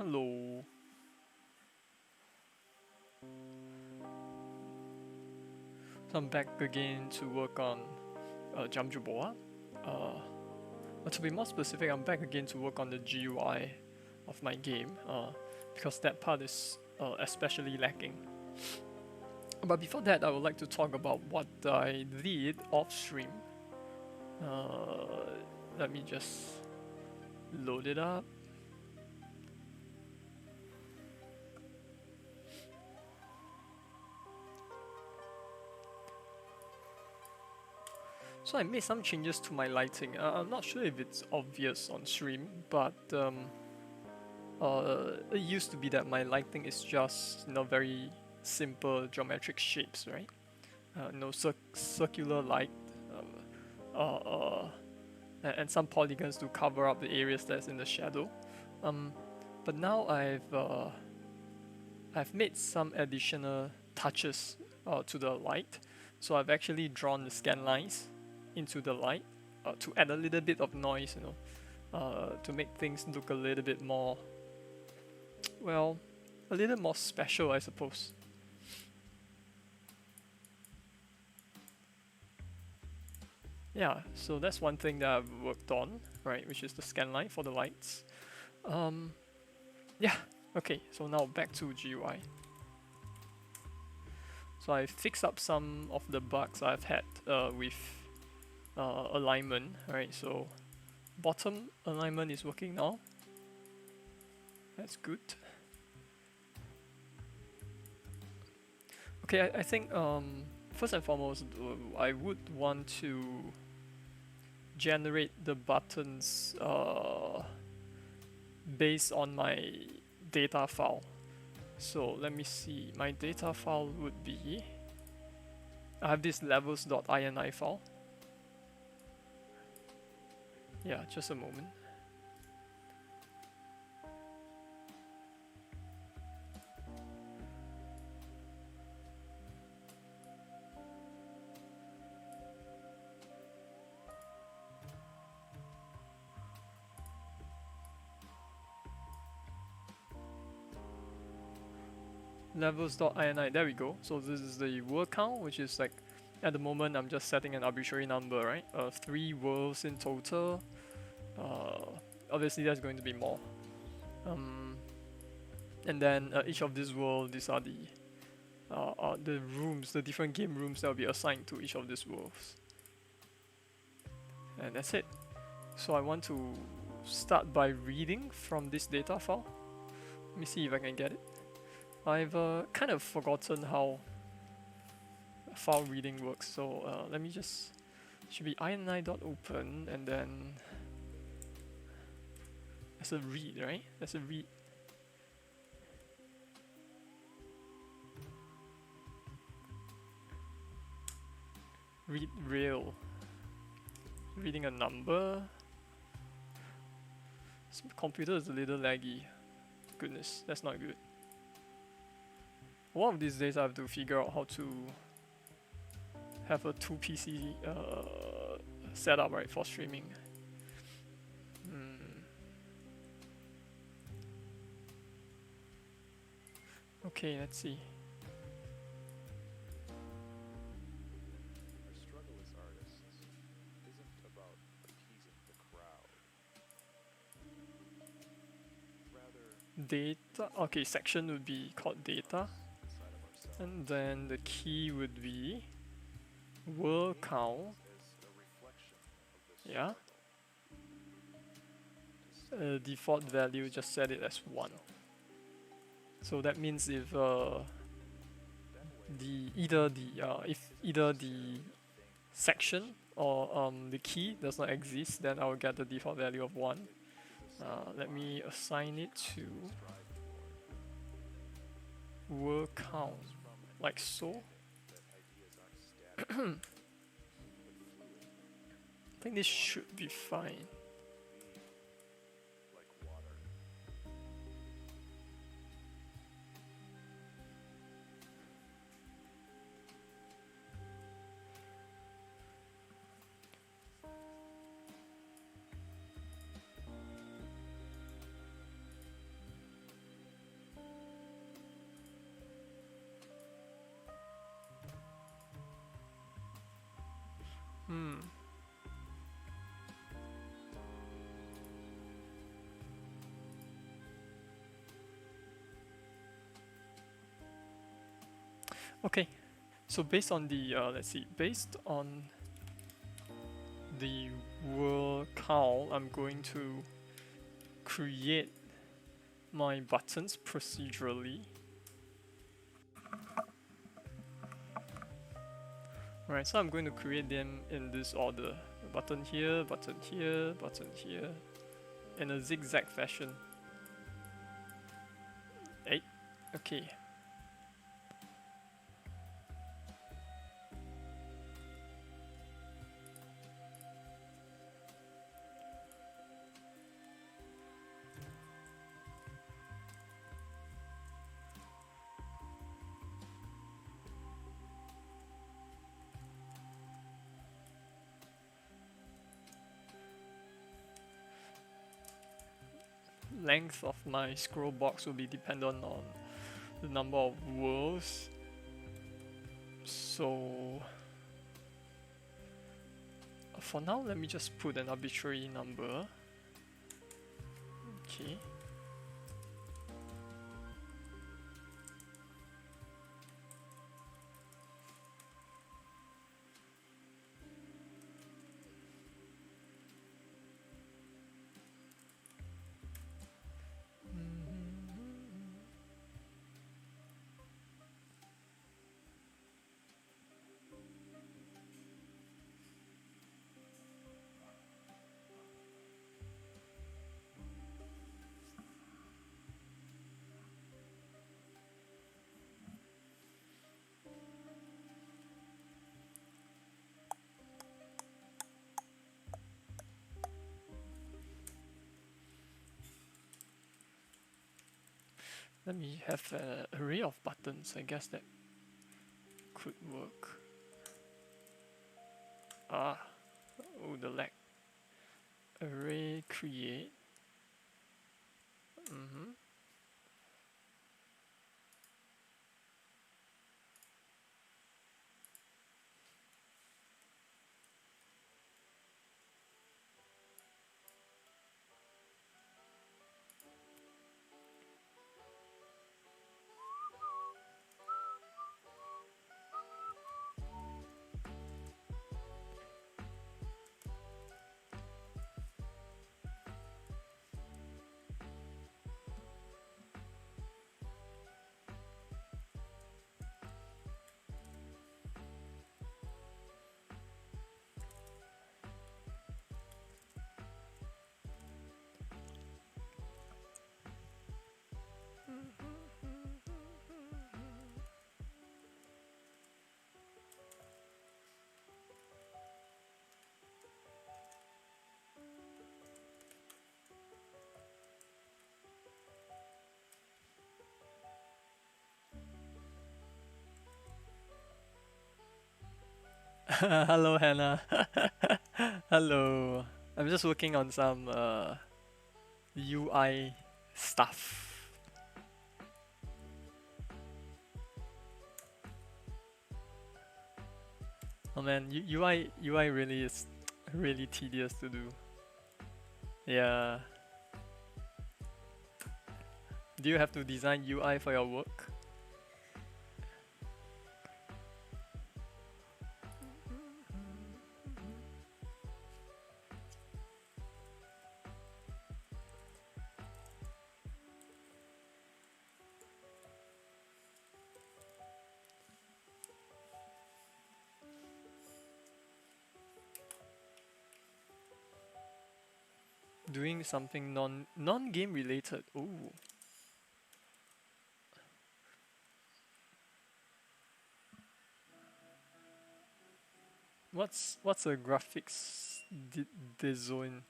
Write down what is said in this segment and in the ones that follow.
Hello. So I'm back again to work on Jamjuboa. But to be more specific, I'm back again to work on the GUI of my game because that part is especially lacking. But before that, I would like to talk about what I did off stream. Let me just load it up. So I made some changes to my lighting. I'm not sure if it's obvious on stream, but it used to be that my lighting is just very simple geometric shapes, right? Circular light, and some polygons to cover up the areas that's in the shadow. But now I've made some additional touches to the light. So I've actually drawn the scan lines into the light to add a little bit of noise, to make things look a little bit more, well, a little more special, I suppose. Yeah, so that's one thing that I've worked on, right, which is the scan line for the lights. Yeah, okay, so now back to GUI. So I fixed up some of the bugs I've had with alignment, right? So bottom alignment is working now. That's good. Okay, I think first and foremost, I would want to generate the buttons based on my data file. So let me see, my data file would be, I have this levels.ini file. Yeah, just a moment. Levels.ini, there we go. So this is the world count, which is like, at the moment I'm just setting an arbitrary number, right? 3 worlds in total. Obviously there's going to be more. And then each of these worlds, these are the rooms, the different game rooms that will be assigned to each of these worlds. And that's it. So I want to start by reading from this data file. Let me see if I can get it. I've kind of forgotten how file reading works, so let me just, should be ini.open, and then that's a read, right? That's a read. Read rail. Reading a number. This computer is a little laggy. Goodness, that's not good. One of these days I have to figure out how to have a 2 PC setup, right, for streaming. Okay, let's see. Our struggle as artists isn't about appeasing the crowd. Rather, Data, okay, section would be called data. inside of ourselves And then the key would be world count. as a reflection of this Yeah. struggle. Default value, just set it as 1. So that means if either the section or the key does not exist, then I will get the default value of 1. Let me assign it to world count, like so. I think this should be fine. Like water. Hmm. Okay. So based on the let's see, based on the world count, I'm going to create my buttons procedurally. Alright, so I'm going to create them in this order. Button here, button here, button here, in a zigzag fashion. 8. Okay. Length of my scroll box will be dependent on the number of worlds. So for now, let me just put an arbitrary number. Okay. Let me have an array of buttons. I guess that could work. Ah, oh, the lag. Array create. Hello, Hannah. Hello. I'm just working on some UI stuff. Oh man, UI really is really tedious to do. Yeah. Do you have to design UI for your work? Doing something non-game related. Ooh. What's a graphics design?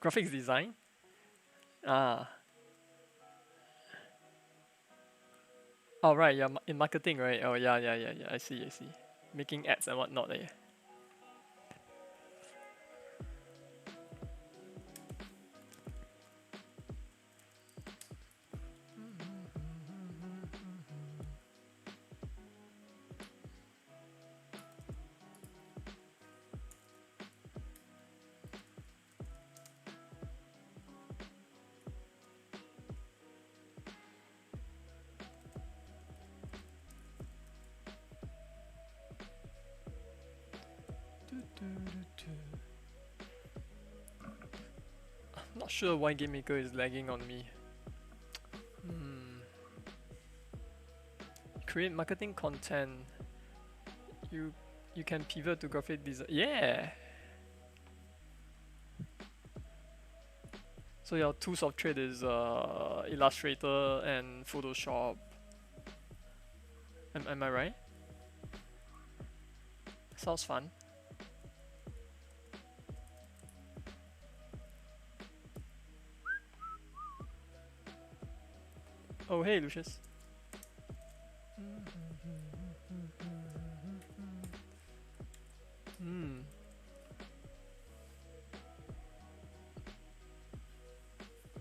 Graphics design? Ah. Oh right, yeah, in marketing, right? Oh yeah. I see. Making ads and whatnot. Eh? I'm not sure why GameMaker is lagging on me. Create marketing content. You can pivot to graphic design. Yeah. So your tools of trade is Illustrator and Photoshop. Am I right? Sounds fun. Oh hey Lucius.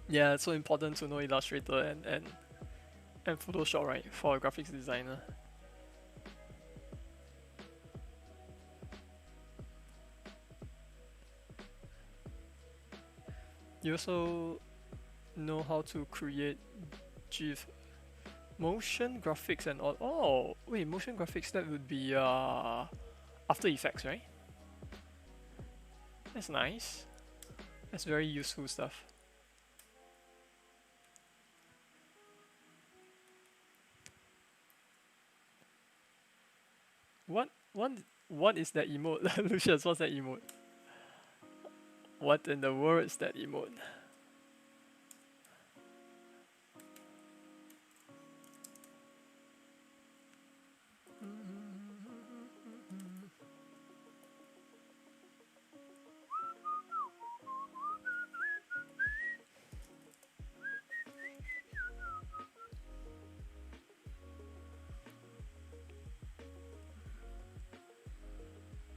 Yeah, it's so important to know Illustrator and Photoshop, right, for a graphics designer. You also know how to create GIF, motion graphics and all. Oh, wait, motion graphics, that would be After Effects, right? That's nice. That's very useful stuff. What is that emote? Lucius, what's that emote? What in the world is that emote?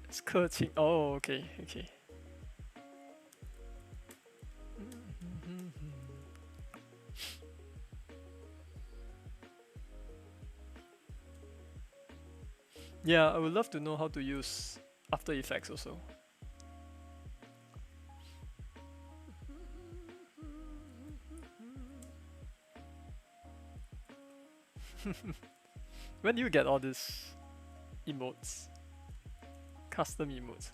It's Kerching. Oh, okay. Yeah, I would love to know how to use After Effects also. When do you get all these emotes? Custom emotes.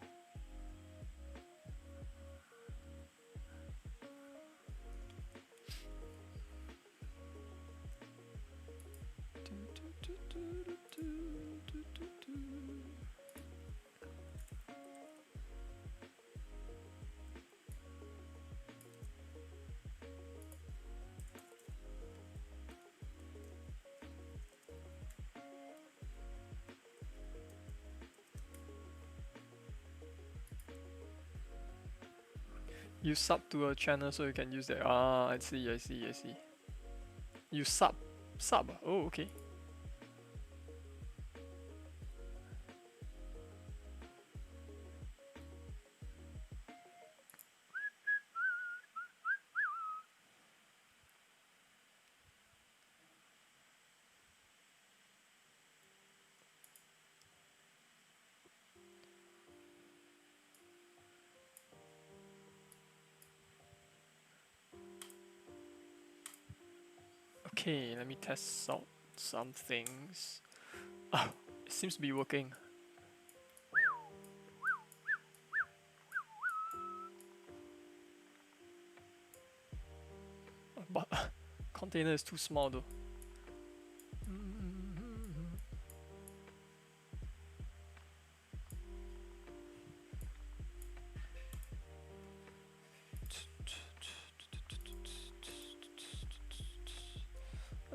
You sub to a channel so you can use that. Ah, I see. You sub. Oh, okay. Okay, let me test out some things. Oh, it seems to be working. But container is too small though.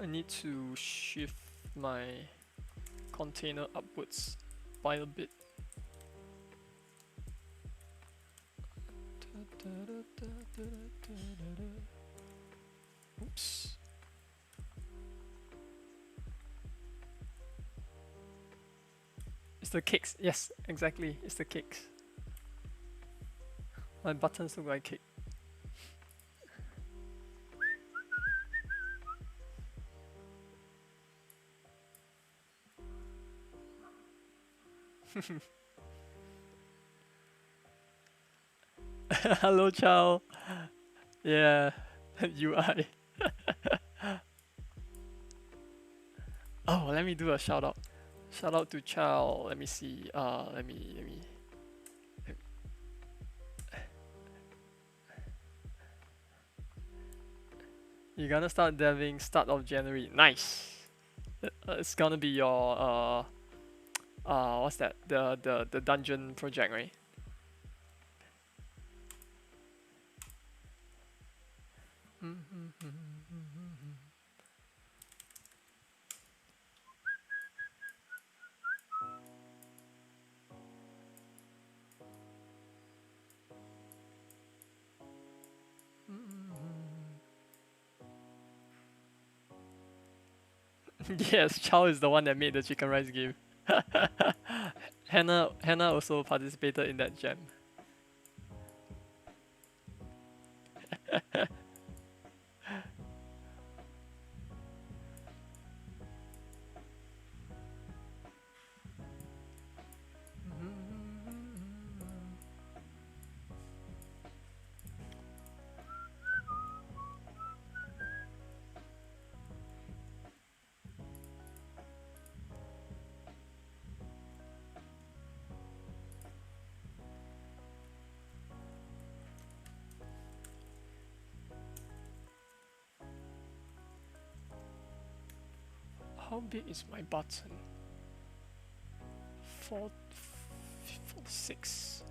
I need to shift my container upwards by a bit. Oops. It's the kicks. Yes, exactly. It's the kicks. My buttons look like cake. Hello, Chow. Yeah, UI. Oh, let me do a shout out. Shout out to Chow. Let me see. Let me You're gonna start deving start of January. Nice. It's gonna be your what's that? The dungeon project, right? Yes, Chow is the one that made the chicken rice game. Hannah also participated in that jam. How big is my button? 46.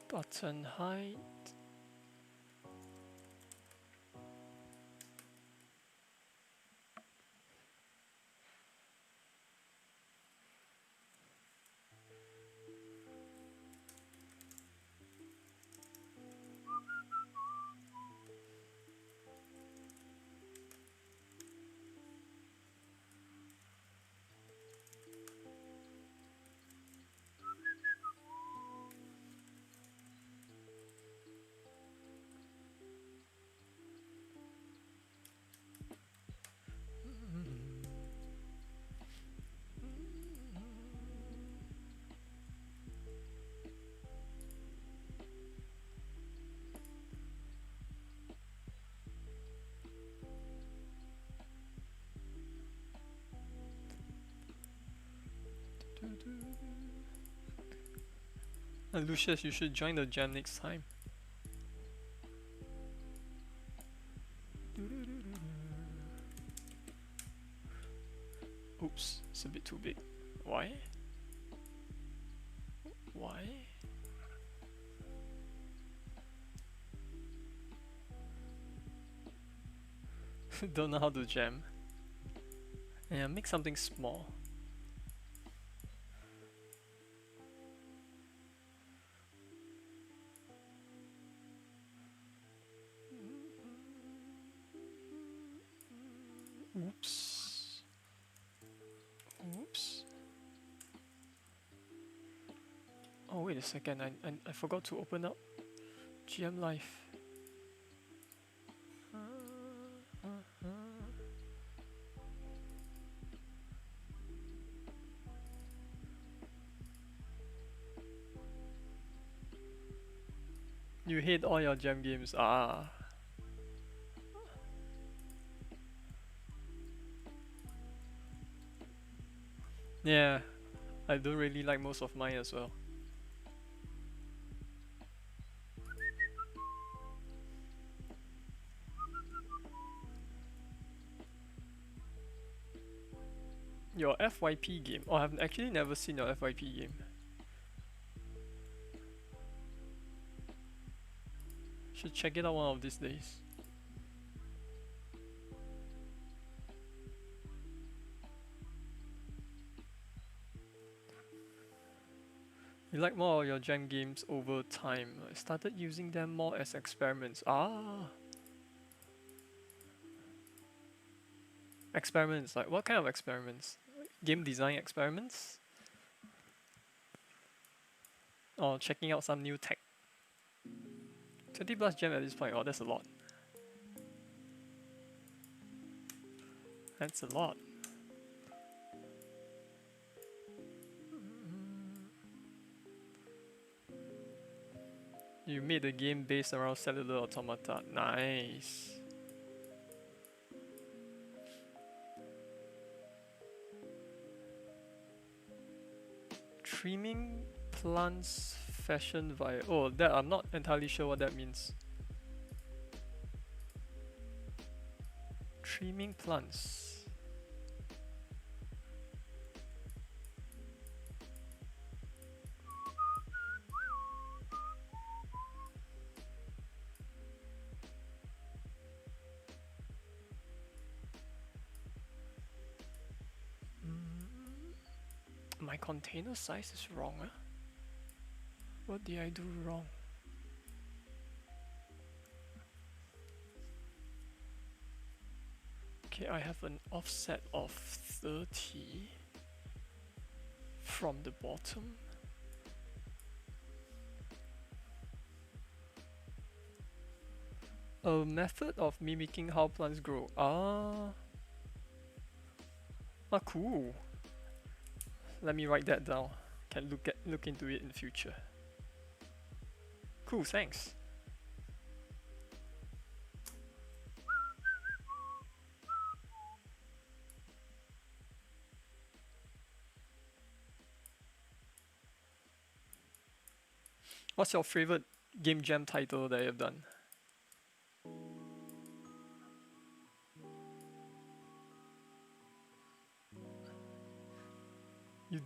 Button height. Lucius, you should join the jam next time. Oops, it's a bit too big. Why? Why? Don't know how to jam. Yeah, make something small. Oops. Oops. Oh, wait a second. I forgot to open up GM Live. You hate all your jam games. Ah. Yeah, I don't really like most of mine as well. Your FYP game. Oh, I've actually never seen your FYP game. Should check it out one of these days. You like more of your jam games over time. I started using them more as experiments. Ah. Experiments, like what kind of experiments? game design experiments, or checking out some new tech. 20 plus gem at this point. Oh, that's a lot. That's a lot. You made a game based around cellular automata. Nice. Trimming plants fashion via. Oh, that I'm not entirely sure what that means. Trimming plants. My container size is wrong, huh? What did I do wrong? Okay, I have an offset of 30 from the bottom. A method of mimicking how plants grow. Ah, cool. Let me write that down. Can look into it in the future. Cool, thanks. What's your favorite game jam title that you've done? You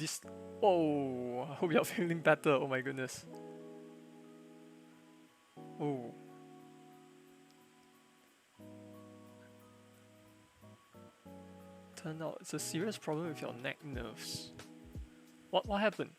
Oh, I hope you're feeling better. Oh my goodness. Oh. Turned out it's a serious problem with your neck nerves. What happened?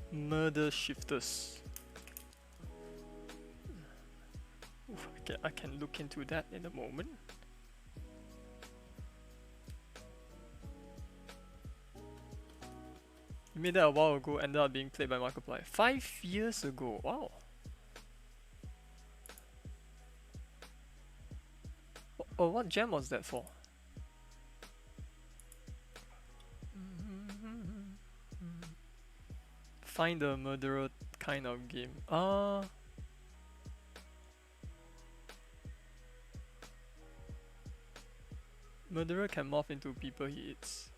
Murder shifters. Oof, I can look into that in a moment. You made that a while ago, ended up being played by Markiplier. 5 years ago, wow. Oh, what gem was that for? Find a murderer kind of game. Murderer can morph into people he eats.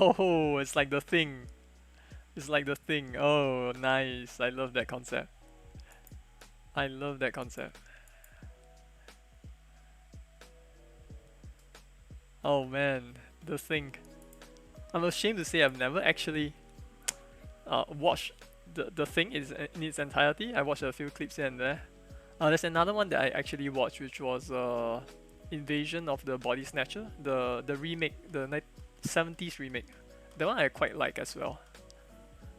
Oh, it's like the thing. It's like the thing. Oh, nice. I love that concept. I love that concept. Oh man, the thing. I'm ashamed to say I've never actually watched the thing in its entirety. I watched a few clips here and there. There's another one that I actually watched, which was Invasion of the Body Snatcher, the remake, the 70s remake. That one I quite like as well.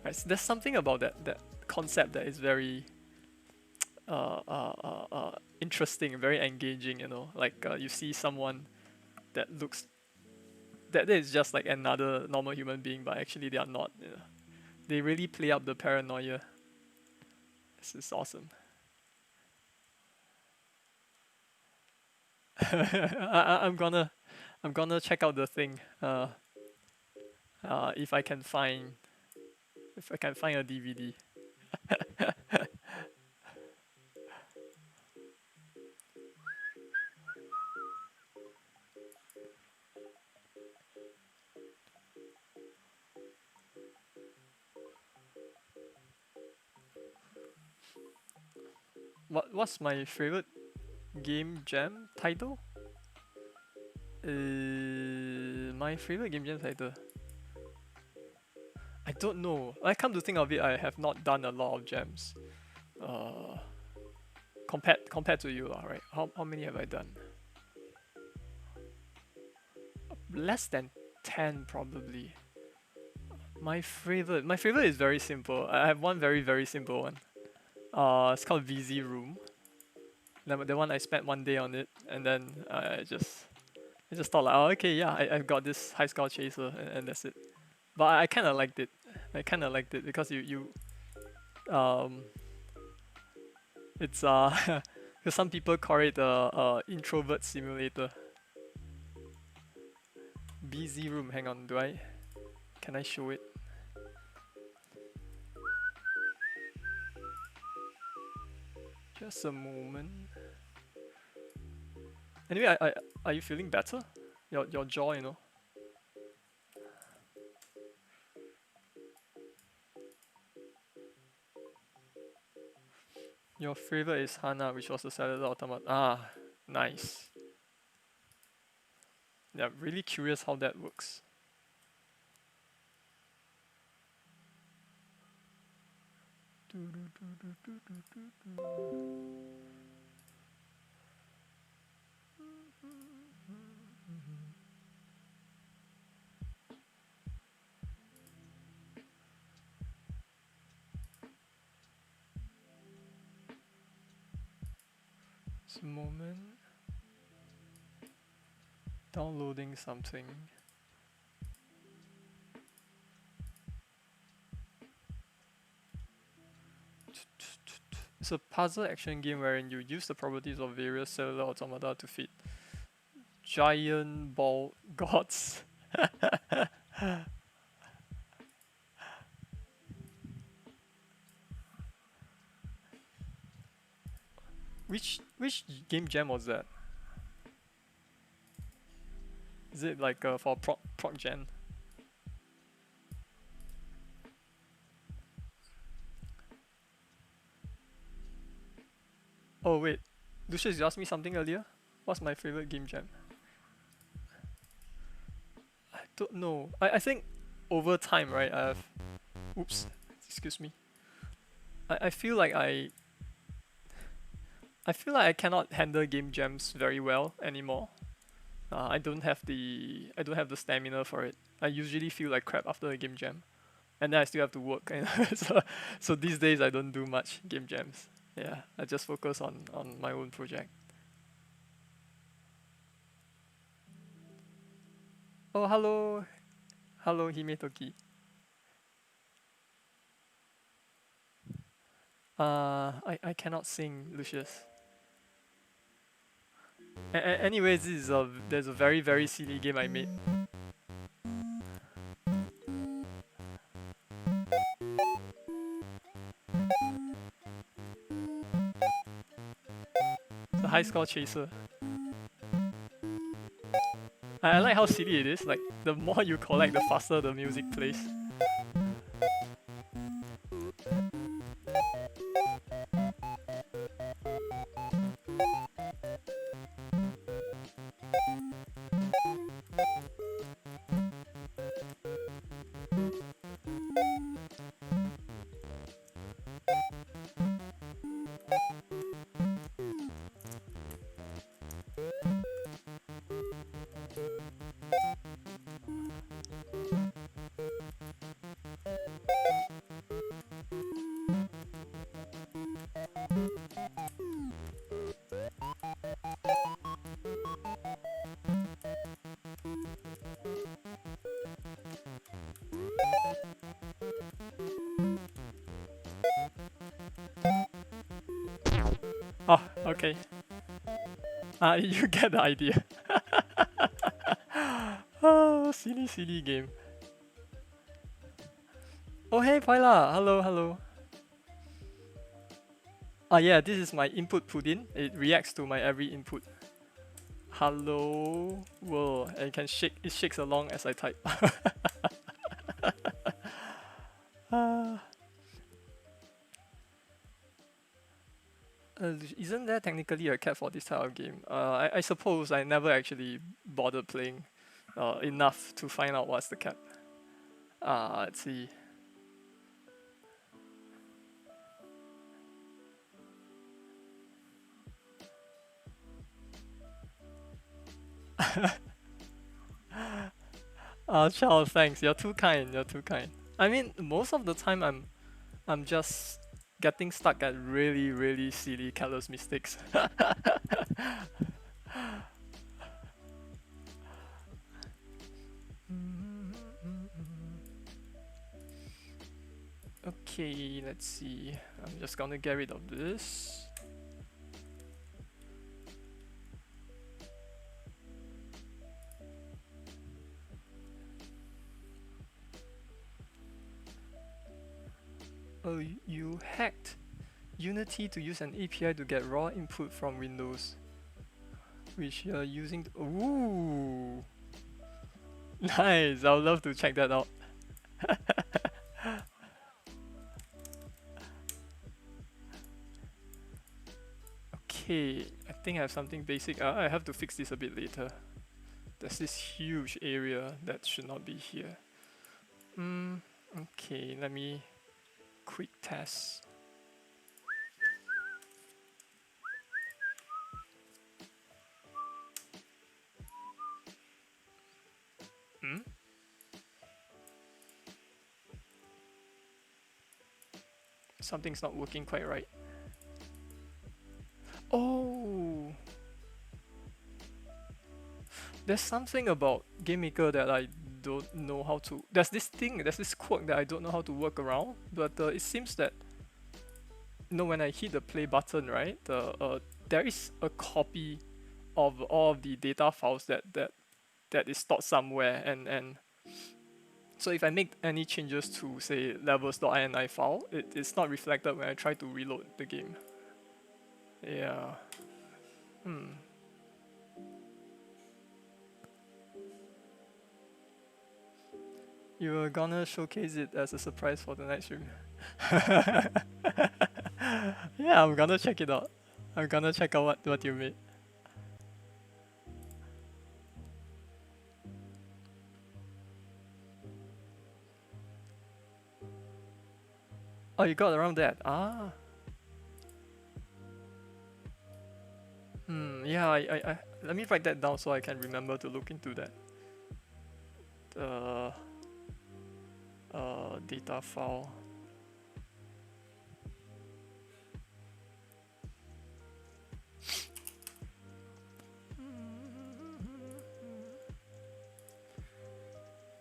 Right, so there's something about that concept that is very interesting, very engaging. You know, like you see someone that looks that is just like another normal human being, but actually they are not. You know? They really play up the paranoia. This is awesome. I'm gonna check out the thing. If I can find a DVD. What's my favorite game jam title? My favorite game jam title. I don't know. I come to think of it, I have not done a lot of gems. Uh, compared to you, lah, right? How many have I done? Less than 10 probably. My favorite is very simple. I have one very simple one. It's called VZ Room. The one I spent one day on it, and then I just thought like, oh okay, yeah, I've got this high score chaser, and that's it. But I kind of liked it. I kind of liked it because um it's because some people call it a introvert simulator. BZ Room. Hang on, can I show it? Just a moment. Anyway, are you feeling better? Your jaw, you know. Your favorite is Hana, which was the cellular automat. Ah, nice. Yeah, really curious how that works. Just a moment. Downloading something. It's a puzzle action game wherein you use the properties of various cellular automata to feed giant ball gods. Which game jam was that? Is it like for proc gen? Oh wait, Lucius, you asked me something earlier. What's my favorite game jam? I don't know. I think over time, right? Oops, excuse me. I feel like I cannot handle game jams very well anymore. I don't have the stamina for it. I usually feel like crap after a game jam, and then I still have to work. And so these days I don't do much game jams. Yeah, I just focus on my own project. Oh, hello Himetoki. I cannot sing, Lucius. Anyways, there's a very silly game I made. It's a high score chaser. I like how silly it is. Like the more you collect, the faster the music plays. Oh, okay. You get the idea. Oh, silly game. Oh, hey, Paila. Hello. Yeah, this is my input put in. It reacts to my every input. Hello world, and it shakes along as I type. uh, isn't there technically a cap for this type of game? I suppose I never actually bothered playing enough to find out what's the cap. Let's see. Charles, thanks. You're too kind. You're too kind. I mean, most of the time I'm just getting stuck at really, really silly, careless mistakes. Okay, let's see. I'm just gonna get rid of this. Oh, you hacked Unity to use an API to get raw input from Windows, which you're using. Ooh, nice. I would love to check that out. Okay, I think I have something basic. I have to fix this a bit later. There's this huge area that should not be here. Okay, let me quick test. Something's not working quite right. Oh, there's something about GameMaker that I don't know how to. There's this quirk that I don't know how to work around. But it seems that when I hit the play button, right, there is a copy of all of the data files that is stored somewhere, and so if I make any changes to say levels.ini file, it's not reflected when I try to reload the game. Yeah. You were gonna showcase it as a surprise for the night stream. Yeah, I'm gonna check it out. I'm gonna check out what you made. Oh, you got around that. Ah. Yeah, I let me write that down so I can remember to look into that. The data file.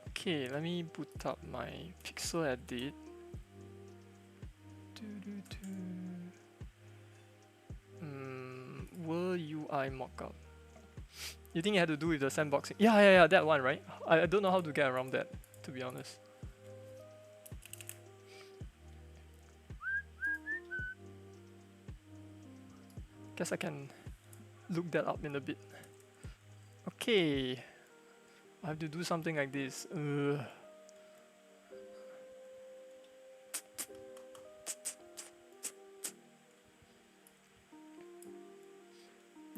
Okay, let me boot up my pixel edit. World UI mockup. You think it had to do with the sandboxing? Yeah, that one, right? I don't know how to get around that, to be honest. Guess I can look that up in a bit. Okay, I have to do something like this.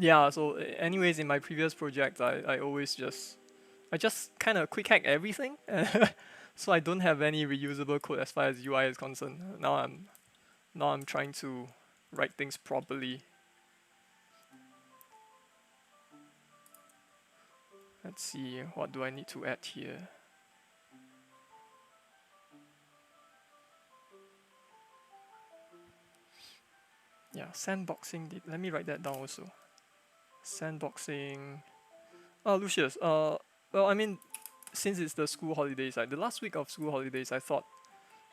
Yeah, so anyways, in my previous project, I always just kind of quick hack everything, so I don't have any reusable code as far as UI is concerned. Now I'm trying to write things properly. Let's see, what do I need to add here? Yeah, sandboxing. Let me write that down also. Sandboxing. Oh, Lucius. Well, I mean, since it's the school holidays, like the last week of school holidays, I thought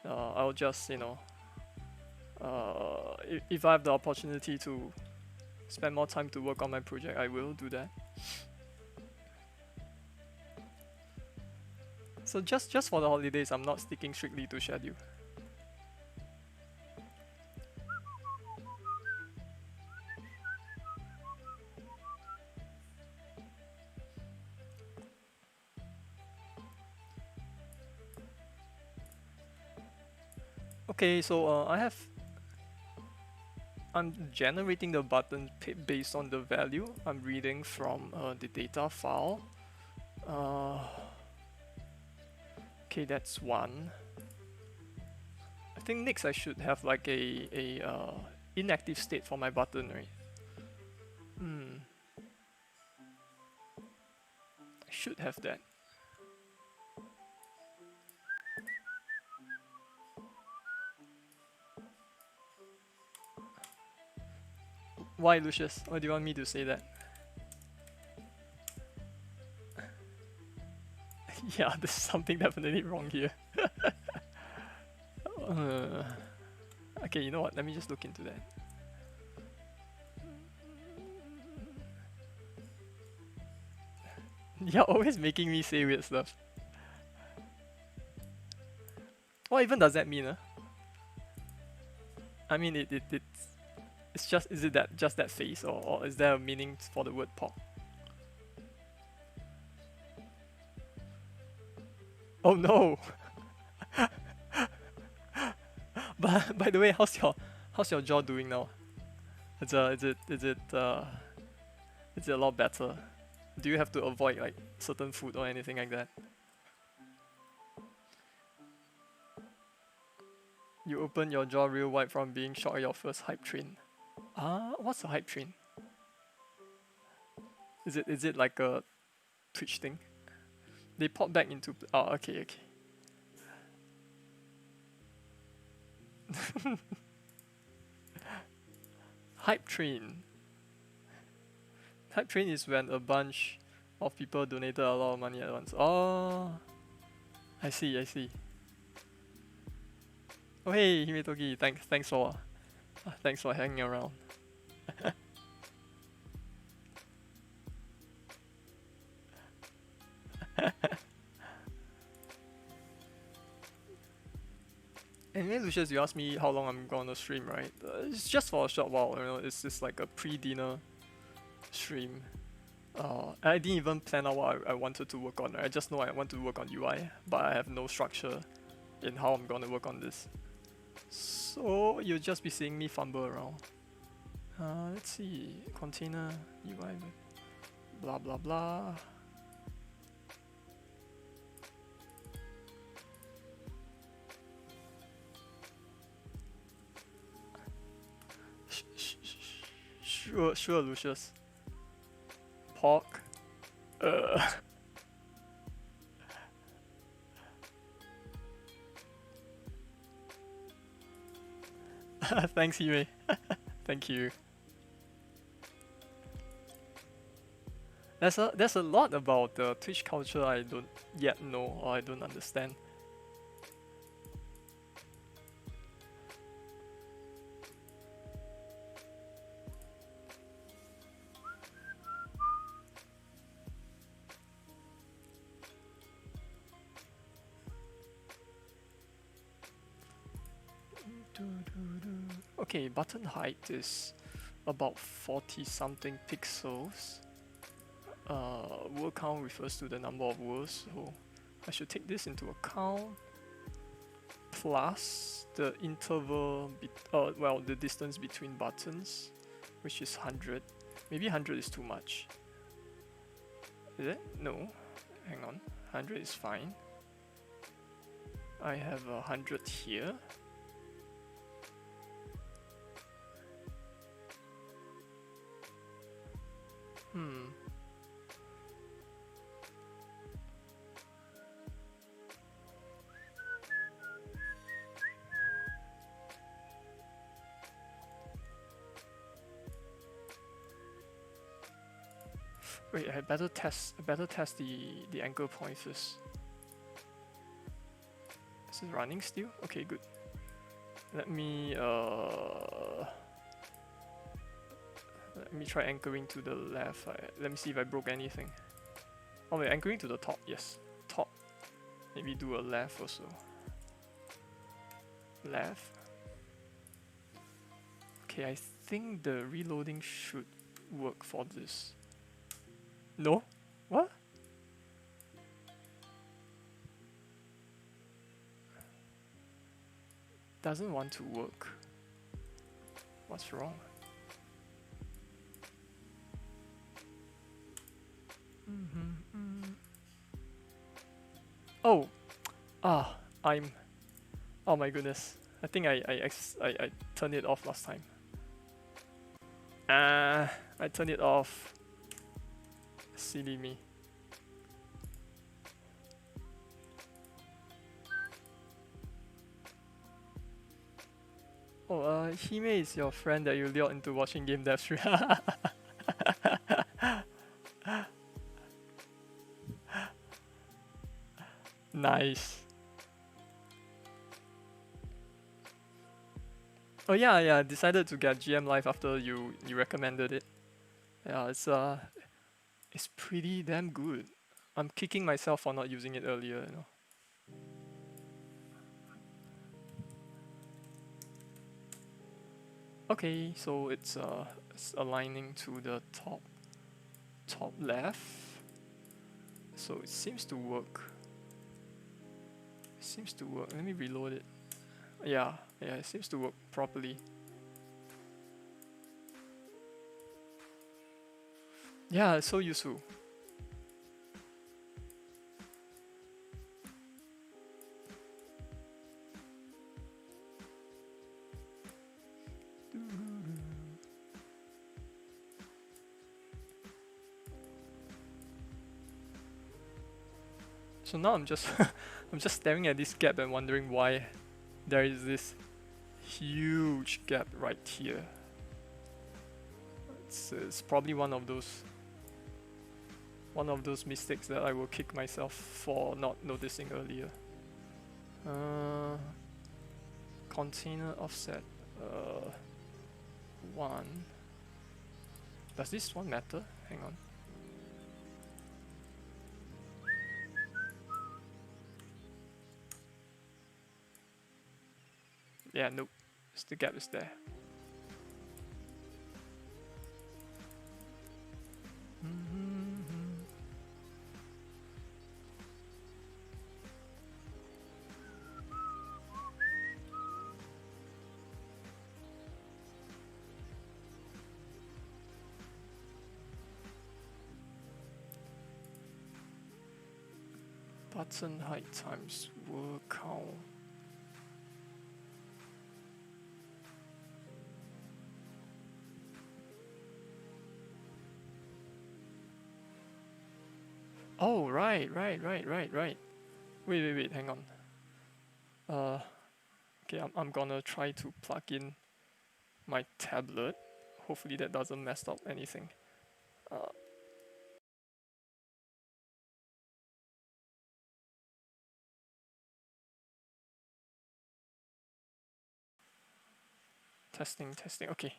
I'll just, if I have the opportunity to spend more time to work on my project, I will do that. So just for the holidays, I'm not sticking strictly to schedule. Okay, so I'm generating the button based on the value I'm reading from the data file. Okay, that's one. I think next I should have like a inactive state for my button, right? should have that. Why, Lucius? Or do you want me to say that? Yeah, there's something definitely wrong here. Okay, you know what? Let me just look into that. You're always making me say weird stuff. What even does that mean? I mean, it's just, is it that just that face, or is there a meaning for the word pork? Oh no! But by the way, how's your jaw doing now? Is it a lot better? Do you have to avoid like certain food or anything like that? You open your jaw real wide from being shocked at your first hype train. What's a hype train? Is it like a Twitch thing? They pop back into okay. Hype train. Hype train is when a bunch of people donated a lot of money at once. Oh, I see. Oh hey, Himetoki, thanks for hanging around. Anyway, Lucius, you asked me how long I'm gonna stream, right? It's just for a short while, you know. It's just like a pre-dinner stream. I didn't even plan out what I wanted to work on. Right? I just know I want to work on UI, but I have no structure in how I'm gonna work on this. So you'll just be seeing me fumble around. Let's see, container UI, blah blah blah. Sure, Lucius. Pork. Thanks, Hime. Thank you. There's a lot about the Twitch culture I don't yet know or I don't understand. Okay, button height is about 40 something pixels. Word count refers to the number of words, so I should take this into account. Plus the interval, the distance between buttons, which is 100. Maybe 100 is too much. Is it? No. Hang on. 100 is fine. I have 100 here. Wait, I better test the anchor points first. Is it running still? Okay, good. Let me try anchoring to the left. Let me see if I broke anything. Oh wait, anchoring to the top, yes. Top. Maybe do a left also. Left. Okay, I think the reloading should work for this. No? What? Doesn't want to work. What's wrong? Oh, oh my goodness. I think I turned it off last time. I turned it off. Silly me. Oh, Hime is your friend that you lured into watching game dev stream. Nice. Oh yeah, yeah. Decided to get GM Live after you recommended it. Yeah, it's pretty damn good. I'm kicking myself for not using it earlier. You know. Okay, so it's aligning to the top left. So it seems to work. It seems to work. Let me reload it. Yeah, yeah, it seems to work properly. Yeah, it's so useful. So now I'm just I'm just staring at this gap and wondering why there is this huge gap right here. It's probably one of those mistakes that I will kick myself for not noticing earlier. Container offset 1. Does this one matter? Hang on. Yeah, nope. The gap is there. Button height times word count. Oh, right. Wait, hang on. Okay, I'm gonna try to plug in my tablet. Hopefully that doesn't mess up anything. Testing, okay.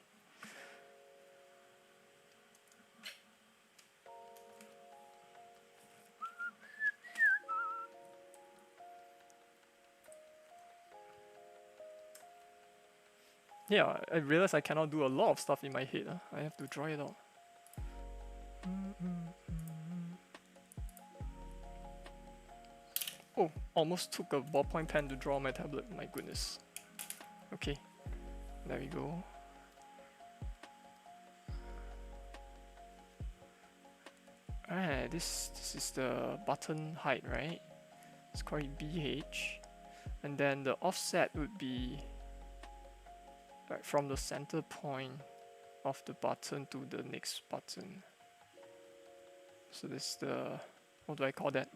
Yeah, I realize I cannot do a lot of stuff in my head. I have to draw it out. Oh, almost took a ballpoint pen to draw my tablet. My goodness. Okay, there we go. Alright, this is the button height, right? Let's call it BH. And then the offset would be like from the center point of the button to the next button. So this is the, what do I call that?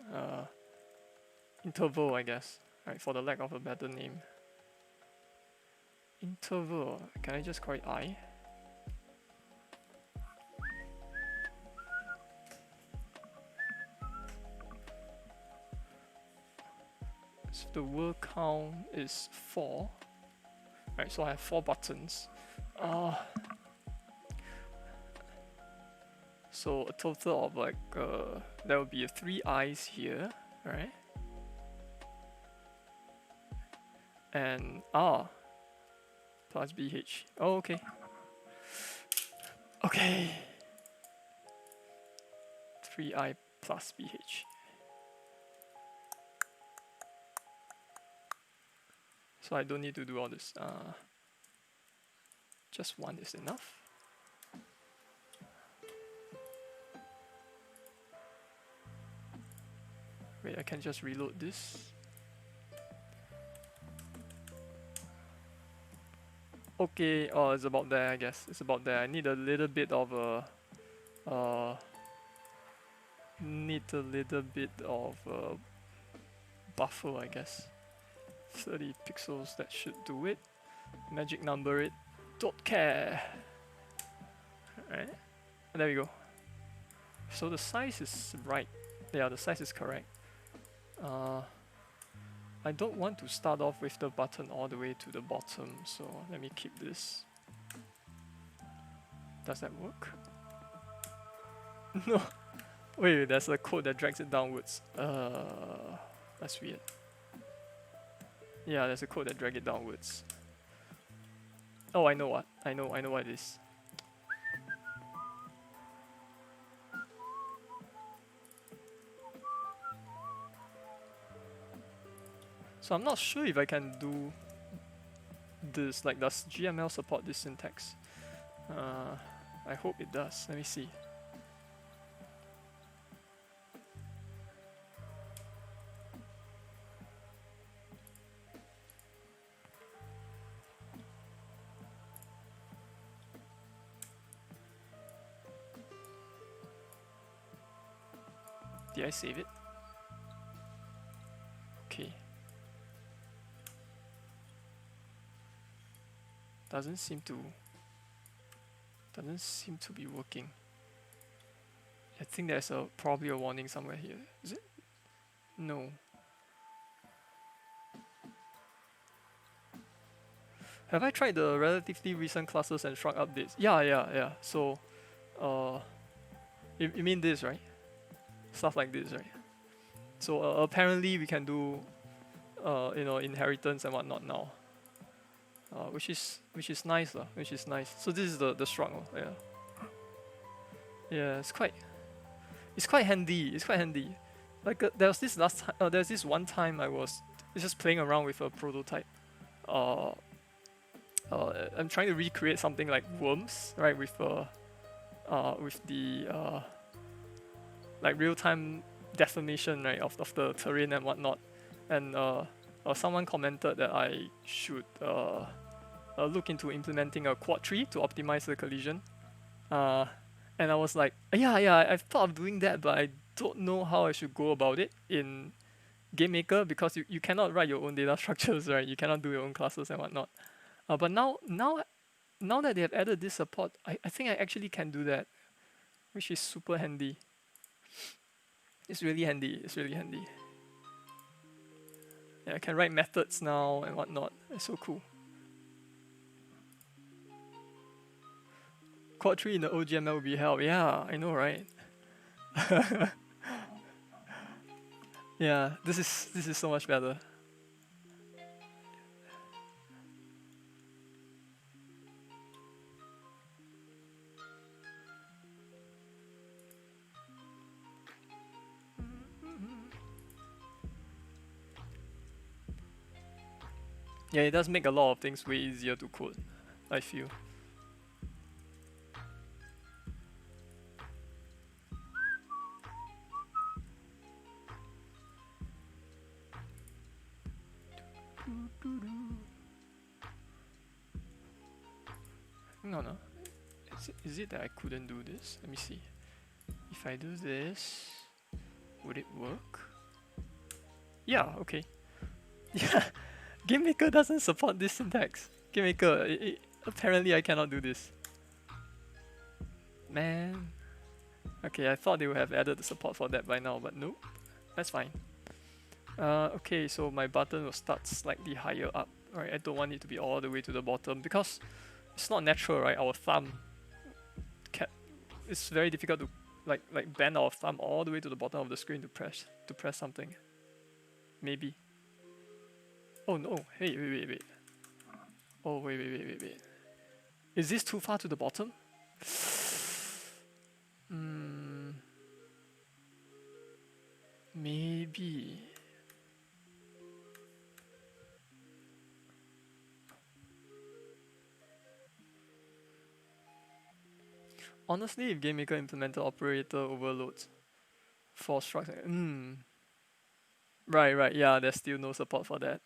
Interval, I guess, right? For the lack of a better name. Interval, can I just call it I? So the word count is 4. Right, so I have 4 buttons. So a total of like, there will be 3 I's here, right? And R plus BH. Oh, okay. Okay. 3I plus BH. So I don't need to do all this. Just 1 is enough. Wait, I can just reload this. Okay, oh, it's about there, I guess. It's about there. I need a little bit of a buffer, I guess. 30 pixels, that should do it. Magic number it. Don't care. Alright. There we go. So the size is right. Yeah, the size is correct. I don't want to start off with the button all the way to the bottom, so let me keep this. Does that work? No. Wait, there's a code that drags it downwards. That's weird. Yeah, there's a code that drags it downwards. Oh, I know what. I know what it is. So I'm not sure if I can do this. Like, does GML support this syntax? I hope it does. Let me see. Did I save it? Okay. Doesn't seem to be working. I think there's probably a warning somewhere here. Is it? No. Have I tried the relatively recent classes and shrug updates? Yeah. So, you mean this, right? Stuff like this, right? So apparently we can do, inheritance and whatnot now. Which is nice, lah. Which is nice. So this is the shrug, yeah. Yeah, it's quite handy. It's quite handy. Like there was this one time I was just playing around with a prototype. I'm trying to recreate something like worms, right? With the like real-time deformation, right, of the terrain and whatnot. And someone commented that I should look into implementing a quad tree to optimize the collision. And I was like, yeah, I've thought of doing that, but I don't know how I should go about it in GameMaker, because you cannot write your own data structures, right? You cannot do your own classes and whatnot. But now that they have added this support, I think I actually can do that, which is super handy. It's really handy. Yeah, I can write methods now and whatnot. It's so cool. Quad 3 in the OGML would be hell. Yeah, I know, right? Yeah, this is so much better. Yeah, it does make a lot of things way easier to code, I feel. Hang on, is it that I couldn't do this? Let me see. If I do this, would it work? Yeah, okay. Yeah, GameMaker doesn't support this syntax. GameMaker, apparently I cannot do this. Man. Okay, I thought they would have added the support for that by now, but nope. That's fine. Okay, so my button will start slightly higher up. Alright, I don't want it to be all the way to the bottom because it's not natural, right? Our thumb it's very difficult to like bend our thumb all the way to the bottom of the screen to press something. Maybe. Oh no, hey, wait. Oh, wait. Is this too far to the bottom? Maybe. Honestly, if GameMaker implemented operator overloads for structs, right, yeah, there's still no support for that.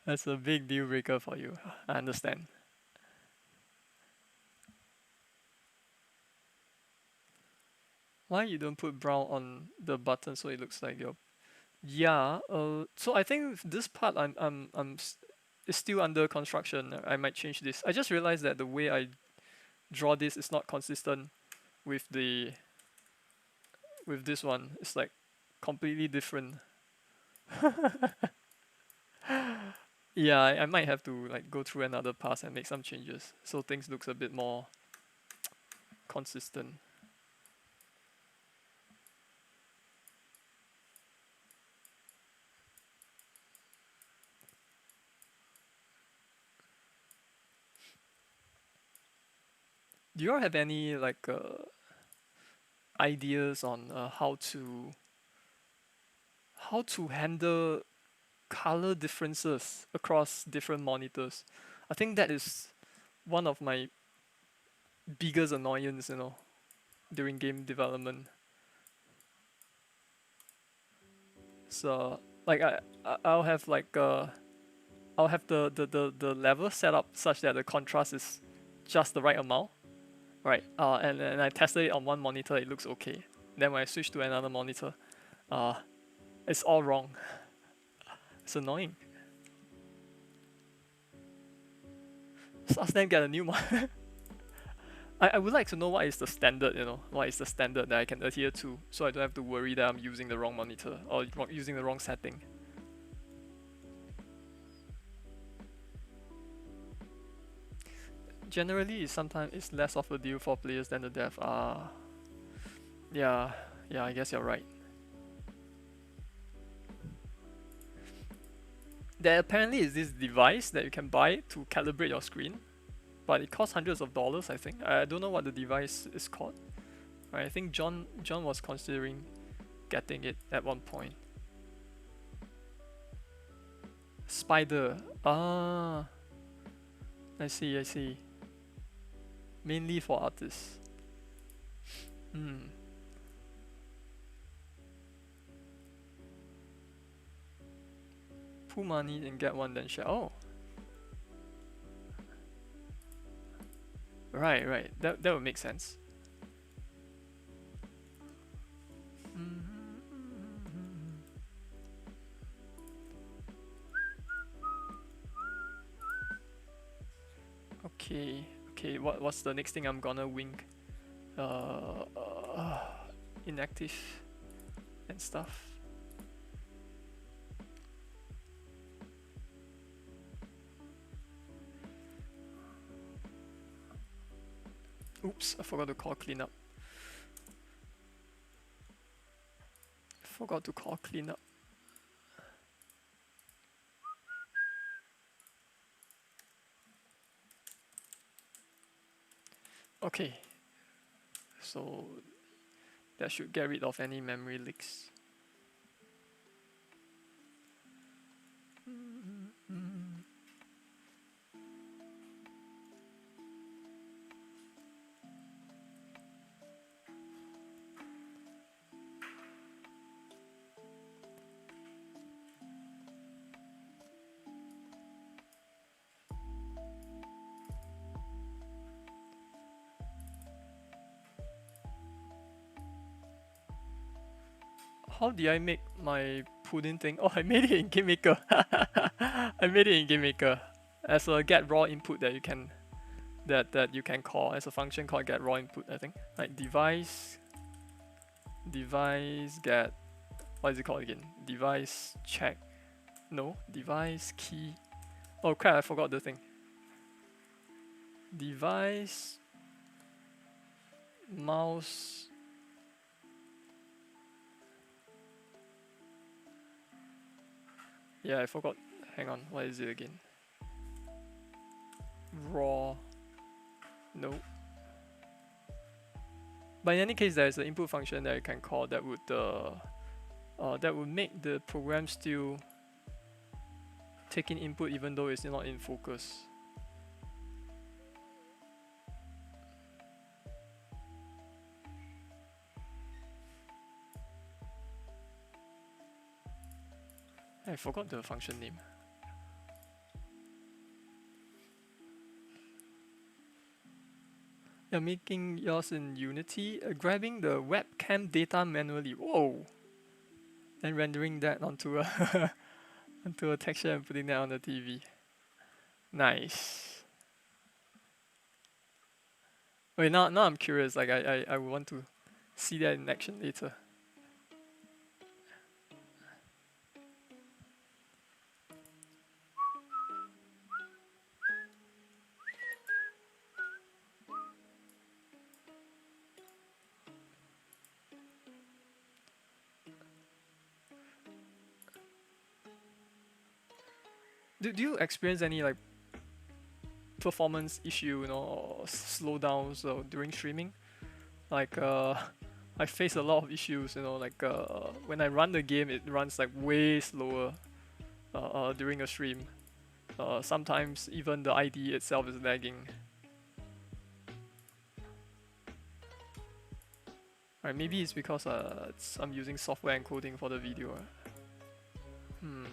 That's a big deal breaker for you. I understand. Why you don't put brown on the button so it looks like your... Yeah, so I think this part I'm it's still under construction. I might change this. I just realized that the way I draw this is not consistent with this one. It's like completely different. Yeah, I might have to like go through another pass and make some changes so things looks a bit more consistent. Do you all have any like ideas on how to handle color differences across different monitors? I think that is one of my biggest annoyance, during game development. So like I'll have like I'll have the level set up such that the contrast is just the right amount, right? And I tested it on one monitor, it looks okay. Then when I switch to another monitor, uh, it's all wrong. It's annoying. Just ask them get a new one. I would like to know what is the standard, what is the standard that I can adhere to, so I don't have to worry that I'm using the wrong monitor or using the wrong setting. Generally, sometimes it's less of a deal for players than the dev. Yeah, I guess you're right. There apparently is this device that you can buy to calibrate your screen, but it costs hundreds of dollars, I think. I don't know what the device is called. Right, I think John was considering getting it at one point. Spider. I see. Mainly for artists. Pool money and get one then share. Oh. Right. That would make sense. Okay. What's the next thing I'm gonna wink? Inactive and stuff. Oops, I forgot to call cleanup. Okay, so that should get rid of any memory leaks. How did I make my pudding thing? Oh, I made it in GameMaker. I made it in GameMaker as a get raw input that you can call as a function called get raw input. I think like device get, what is it called again? Device check. No, device key. Oh crap! I forgot the thing. Device mouse. Yeah, I forgot. Hang on, what is it again? Raw. No. But in any case, there is an input function that you can call that would make the program still take in input even though it's not in focus. I forgot the function name. You're making yours in Unity, grabbing the webcam data manually. Whoa! Then rendering that onto a onto a texture and putting that on the TV. Nice. Wait, now I'm curious. Like I want to see that in action later. Do you experience any like performance issue, or slowdowns during streaming? Like I face a lot of issues, like when I run the game, it runs like way slower during a stream. Sometimes even the ID itself is lagging. Right, maybe it's because I'm using software encoding for the video. Hmm.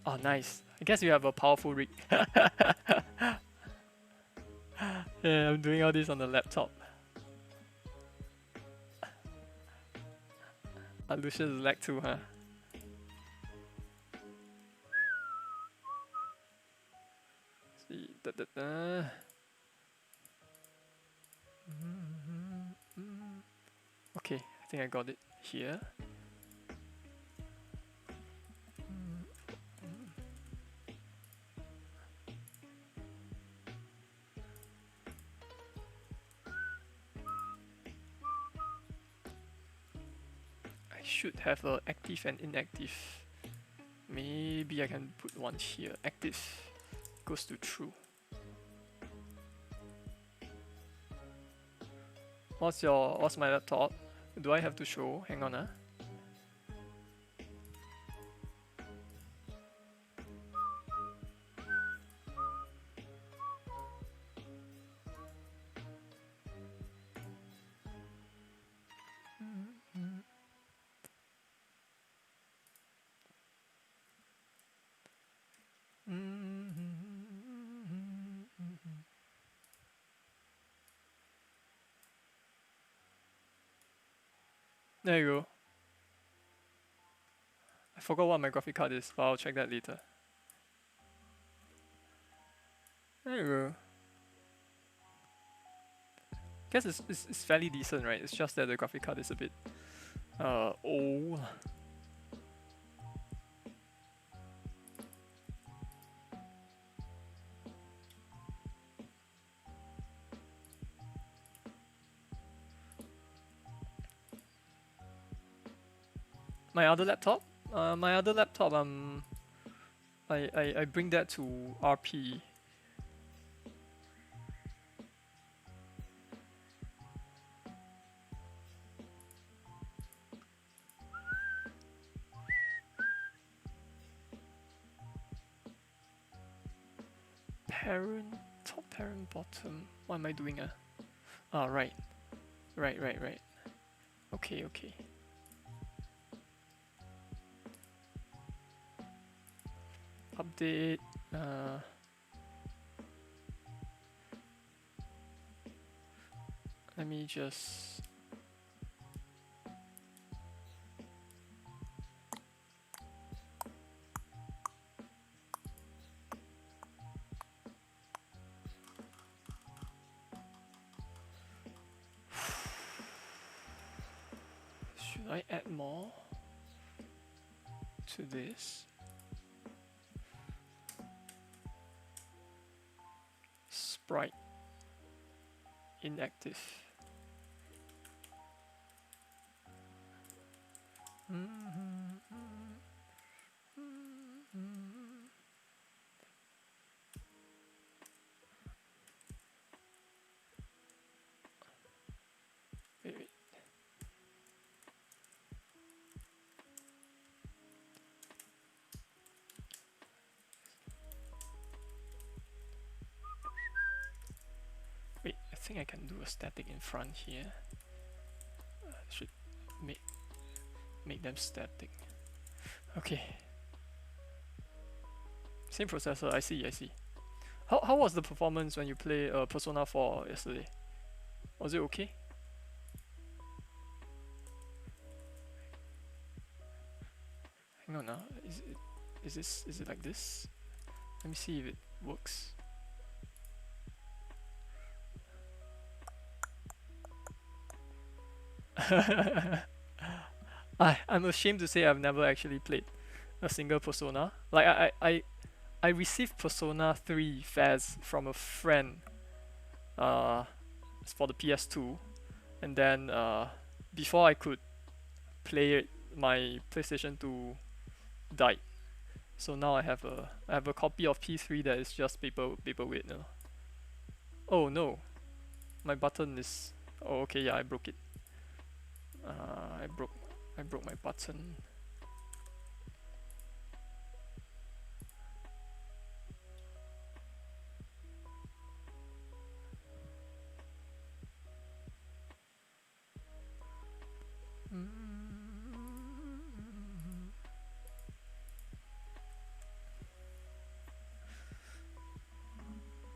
Oh, nice. I guess you have a powerful rig. Yeah, I'm doing all this on the laptop. Lucius is lag too, huh? See, Okay, I think I got it here. I should have a active and inactive. Maybe I can put one here. Active goes to true. What's my laptop? Do I have to show? Hang on, There you go. I forgot what my graphic card is, but I'll check that later. There you go. Guess it's fairly decent, right? It's just that the graphic card is a bit old. My other laptop? I bring that to RP. Parent, top, parent, bottom. What am I doing? Right. Right. Okay. Update. Let me just. Should I add more to this? Sprite inactive. Wait. Wait, I think I can do a static in front here. Should make them static. Okay. Same processor. I see. How was the performance when you play Persona 4 yesterday? Was it okay? Hang on now. Is it like this? Let me see if it works. I'm ashamed to say I've never actually played a single Persona. Like I received Persona 3 Faz from a friend. It's for the PS2, and then before I could play it, my PlayStation 2 died. So now I have a copy of P3 that is just paperweight now. Oh no, my button is. Oh okay, yeah, I broke it. I broke my button.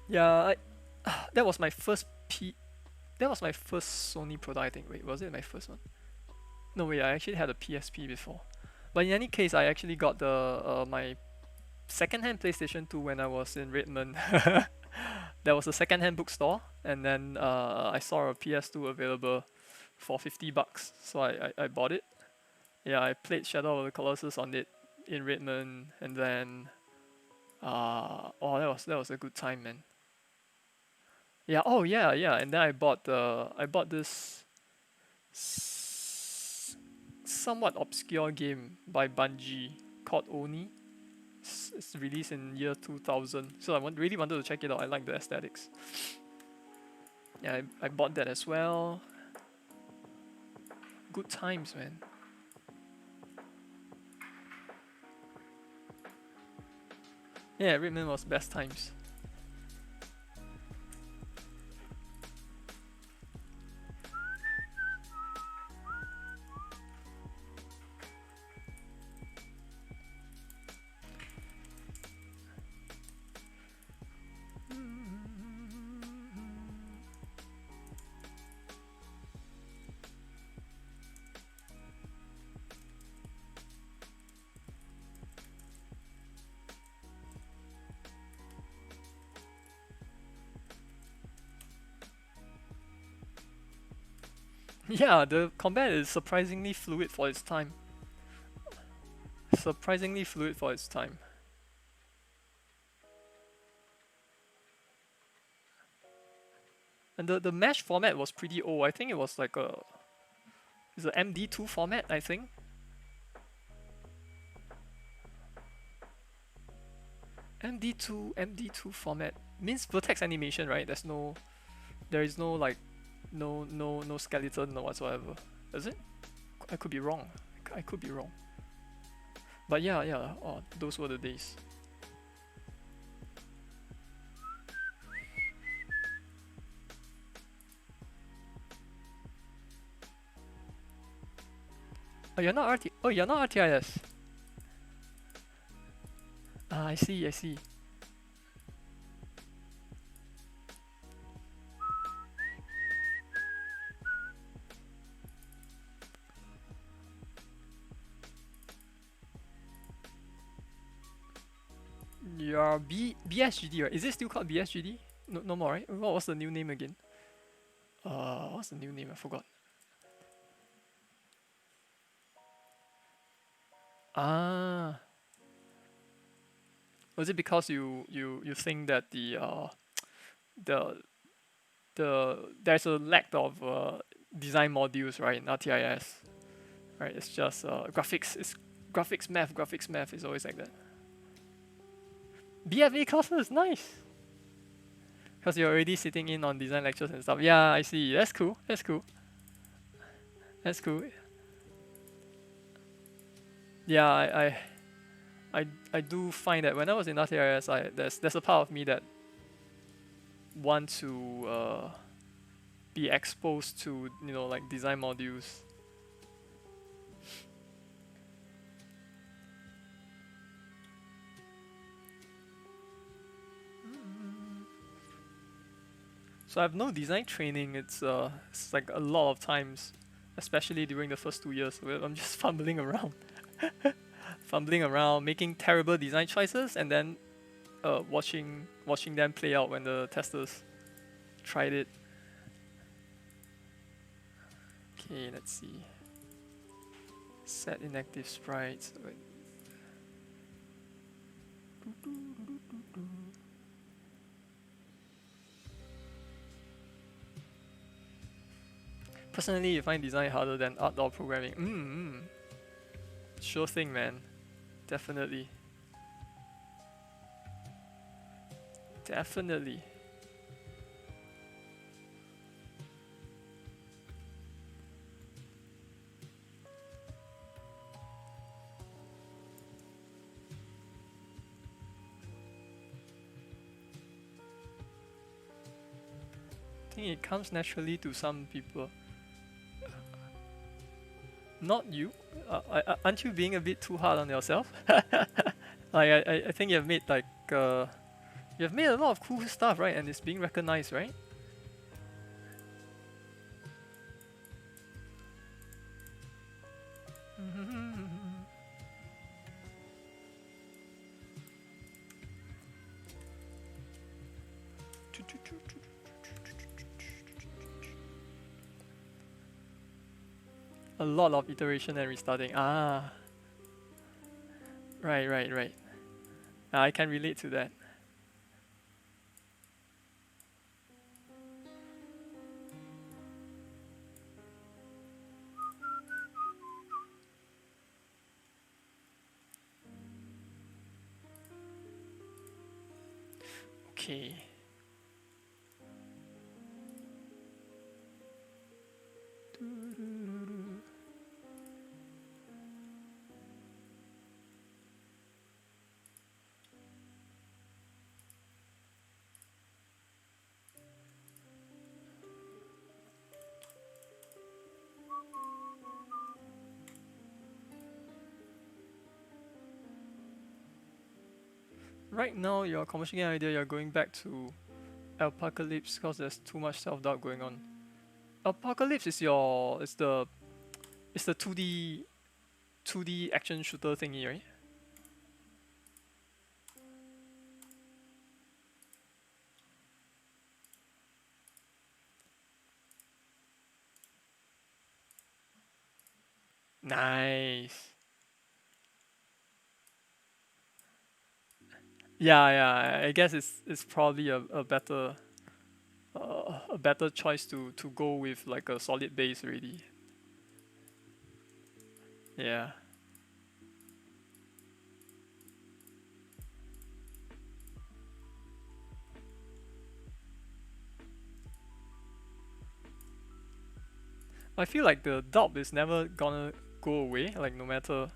Yeah, that was my first That was my first Sony product, I think. Wait, was it my first one? No, wait, I actually had a PSP before. But in any case, I actually got the my second-hand PlayStation 2 when I was in Redmond. There was a second-hand bookstore, and then I saw a PS2 available for $50, so I bought it. Yeah, I played Shadow of the Colossus on it in Redmond, and then oh, that was a good time, man. Yeah, oh yeah, yeah, and then I bought this somewhat obscure game by Bungie called Oni. It's released in year 2000, so really wanted to check it out. I like the aesthetics. Yeah, I bought that as well. Good times, man. Yeah, Redmond was best times. Yeah, the combat is surprisingly fluid for its time. Surprisingly fluid for its time. And the mesh format was pretty old. I think it was like it's a MD2 format, I think. MD2 format means vertex animation, right? There is no like no skeleton or whatsoever. Is it? I could be wrong. I could be wrong. But yeah, yeah. Oh, those were the days. Oh, you're not RT. Oh, you're not RTIS. Ah, I see. I see. You're BSGD, right? Is it still called BSGD? No, no more, right? What was the new name again? What's the new name? I forgot. Ah, was it because you think that the there's a lack of design modules, right, in RTIS, right? It's just graphics math is always like that. BFA classes, nice. Because you're already sitting in on design lectures and stuff. Yeah, I see. That's cool. That's cool. That's cool. Yeah, I do find that when I was in RTIS, there's a part of me that want to be exposed to like design modules. So I have no design training. It's like a lot of times, especially during the first 2 years, where I'm just fumbling around, making terrible design choices, and then watching them play out when the testers tried it. Okay, let's see. Set inactive sprites. Wait. Personally, you find design harder than art or programming? Sure thing, man. Definitely. Definitely. I think it comes naturally to some people. Not you. Aren't you being a bit too hard on yourself? Like I think you've made like you've made a lot of cool stuff, right? And it's being recognized, right? A lot of iteration and restarting. Ah, right. I can relate to that. Okay. Right now, your commercial game idea, you're going back to Apocalypse because there's too much self-doubt going on. Apocalypse is the 2D action shooter thingy, right? Nice. Yeah. I guess it's probably a better choice to go with like a solid base already. Yeah. I feel like the doubt is never gonna go away. Like no matter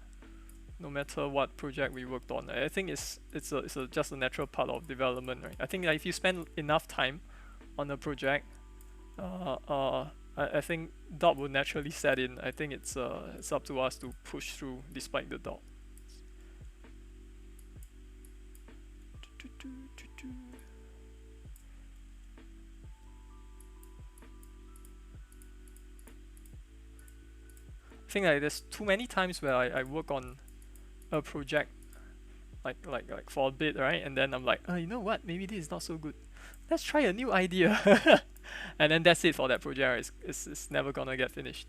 what project we worked on, I think it's just a natural part of development, right? I think that if you spend enough time on a project, I think doubt will naturally set in. I think it's up to us to push through despite the doubt. I think like there's too many times where I work on a project like for a bit, right? And then I'm like, you know what? Maybe this is not so good. Let's try a new idea. And then that's it for that project. Right? It's never gonna get finished.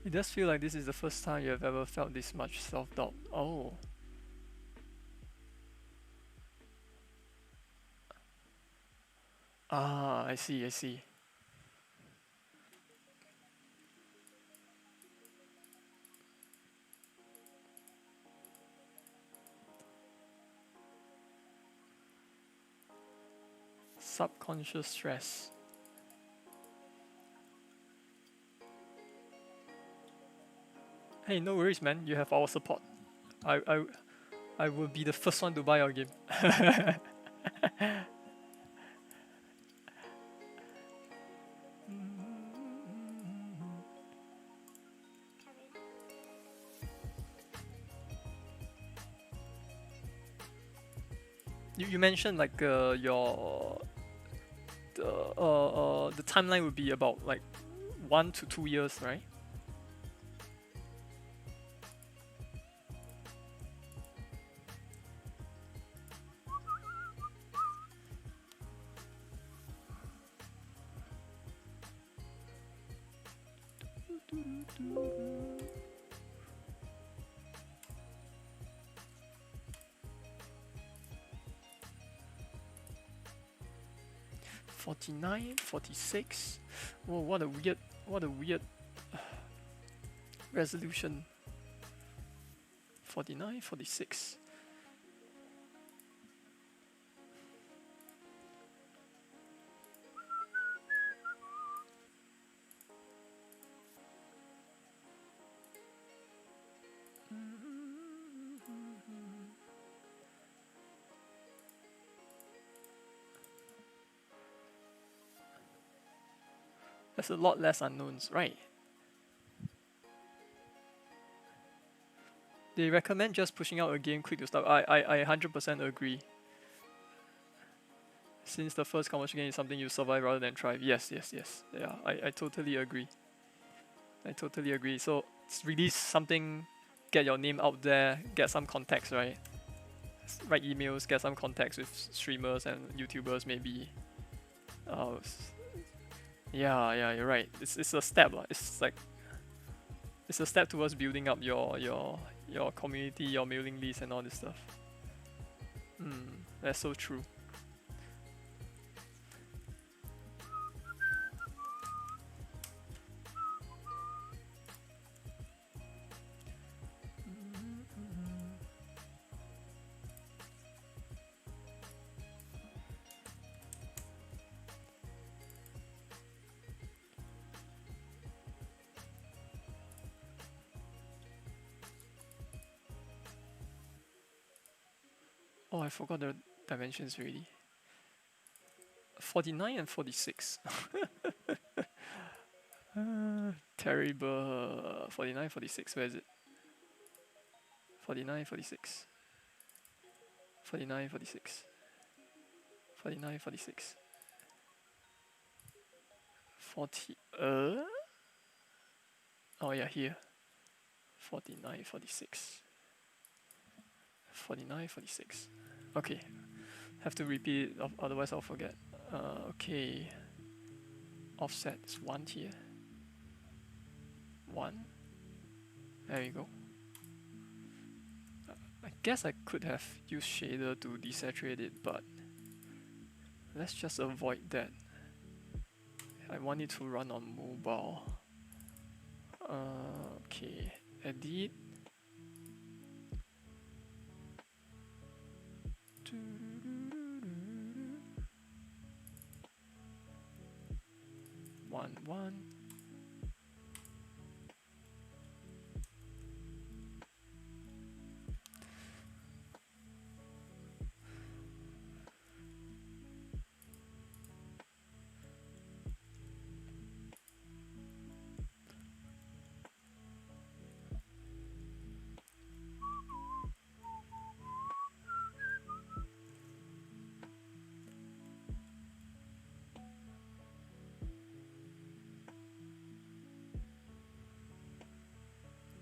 It does feel like this is the first time you have ever felt this much self-doubt. Oh. Ah, I see. Subconscious stress. Hey, no worries, man. You have our support. I I will be the first one to buy your game. You mentioned like the timeline would be about like 1 to 2 years, right? "49, 46." Whoa, what a weird resolution. 49, 46. There's a lot less unknowns, right? They recommend just pushing out a game quick to start. I 100% agree. Since the first commercial game is something you survive rather than thrive. Yes. Yeah, I totally agree. I totally agree. So release something, get your name out there, get some context, right? Write emails, get some contacts with streamers and YouTubers maybe. Uh, yeah, you're right. It's a step. It's a step towards building up your community, your mailing list and all this stuff. That's so true. Oh, I forgot the dimensions already. 49 and 46. Terrible. 49, 46. Where is it? 49, 46. 49, 46. 49, 46. 40. Oh, yeah, here. 49, 46. 49, 46. Okay. Have to repeat it, otherwise I'll forget. Okay. Offset is 1 here. 1. There you go. I guess I could have used shader to desaturate it, but let's just avoid that. I want it to run on mobile. Okay, edit. One.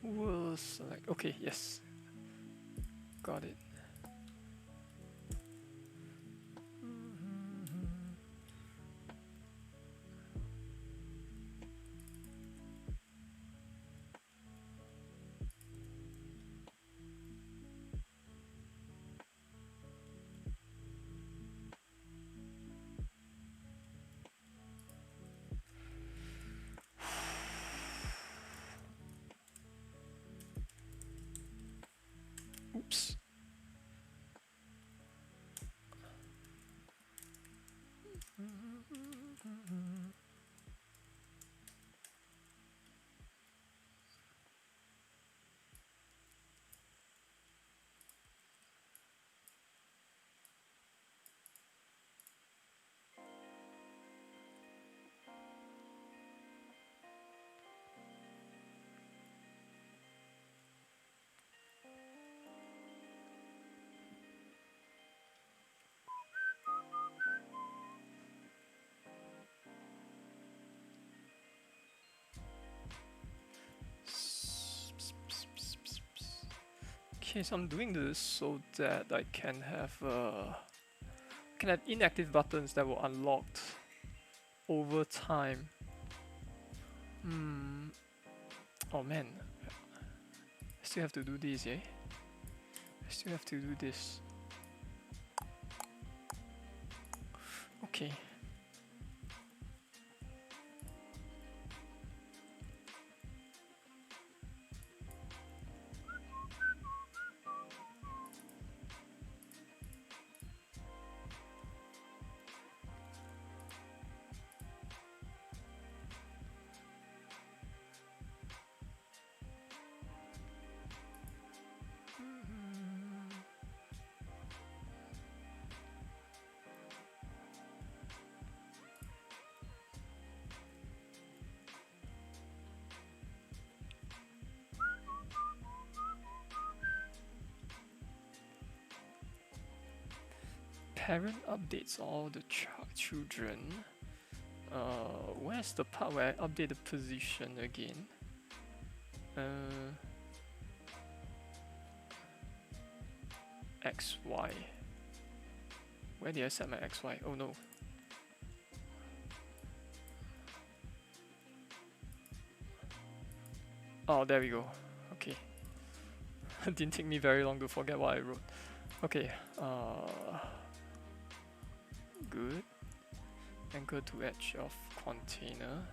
We'll select. Okay, yes. Got it. Oops. Okay, so I'm doing this so that I can have inactive buttons that will unlock over time. Oh man, I still have to do this, yeah? I still have to do this. Okay. Parent updates all the children. Where's the part where I update the position again? XY. Where did I set my XY? Oh no. Oh, there we go. Okay. It didn't take me very long to forget what I wrote. Okay. Good. Anchor to edge of container.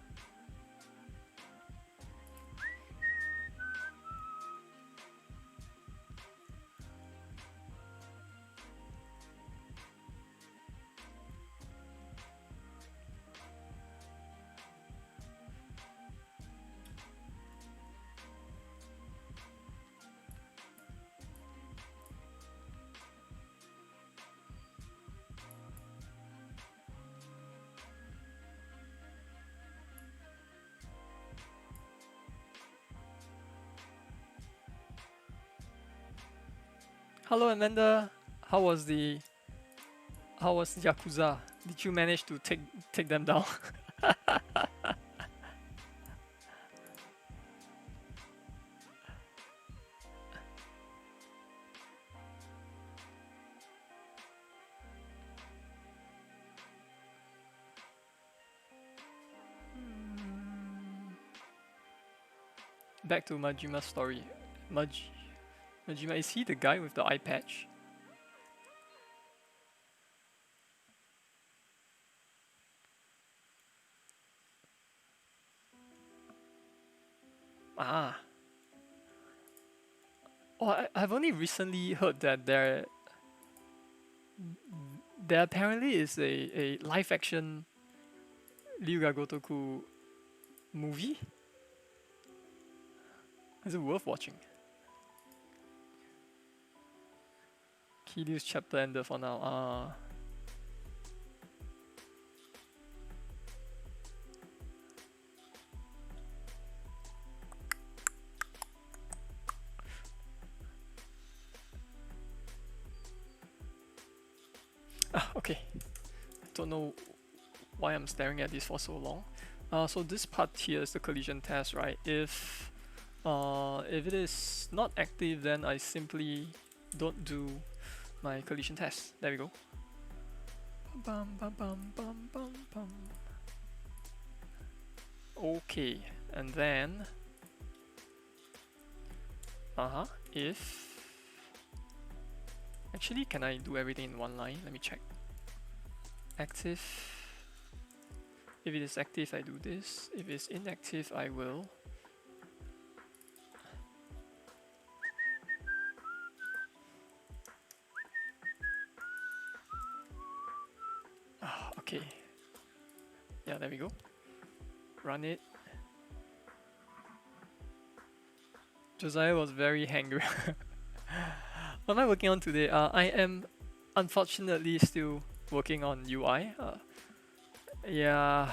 Hello Amanda, how was Yakuza? Did you manage to take them down? Back to Majima's story. Majima, is he the guy with the eye patch? Ah. Oh, I've only recently heard that there apparently is a live action Ryuga Gotoku movie. Is it worth watching? Kiryu's chapter ended for now. Okay. Don't know why I'm staring at this for so long. So this part here is the collision test, right? If it is not active, then I simply don't do my collision test. There we go. Bum, bum, bum, bum, bum, bum. Okay, and then if actually, can I do everything in one line? Let me check. Active. If it is active, I do this. If it's inactive, I will. Okay. Yeah, there we go. Run it. Josiah was very hangry. What am I working on today? I am unfortunately still working on UI. Yeah,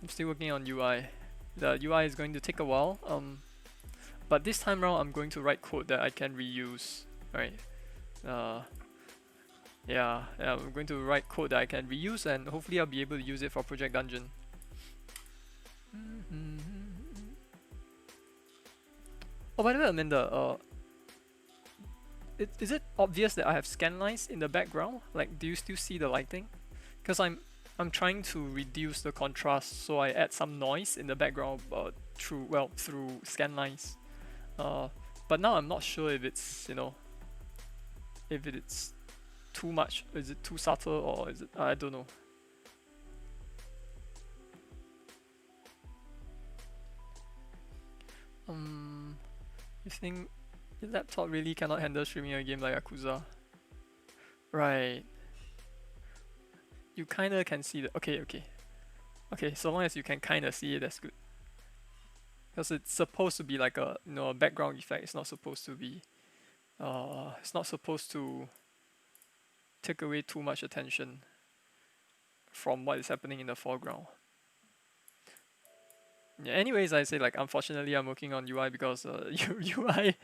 I'm still working on UI. The UI is going to take a while. But this time around, I'm going to write code that I can reuse. Right. Yeah, I'm going to write code that I can reuse, and hopefully I'll be able to use it for Project Dungeon. Oh, by the way, Amanda, is it obvious that I have scan lines in the background? Like, do you still see the lighting? Because I'm trying to reduce the contrast, so I add some noise in the background through scan lines. But now I'm not sure if it's if it's too much, is it too subtle, or is it, I don't know. You think your laptop really cannot handle streaming a game like Yakuza? Right. You kinda can see the okay. So long as you can kinda see it, that's good. Because it's supposed to be like a background effect. It's not supposed to be. It's not supposed to take away too much attention from what is happening in the foreground. Yeah, anyways, I say, like, unfortunately I'm working on UI because UI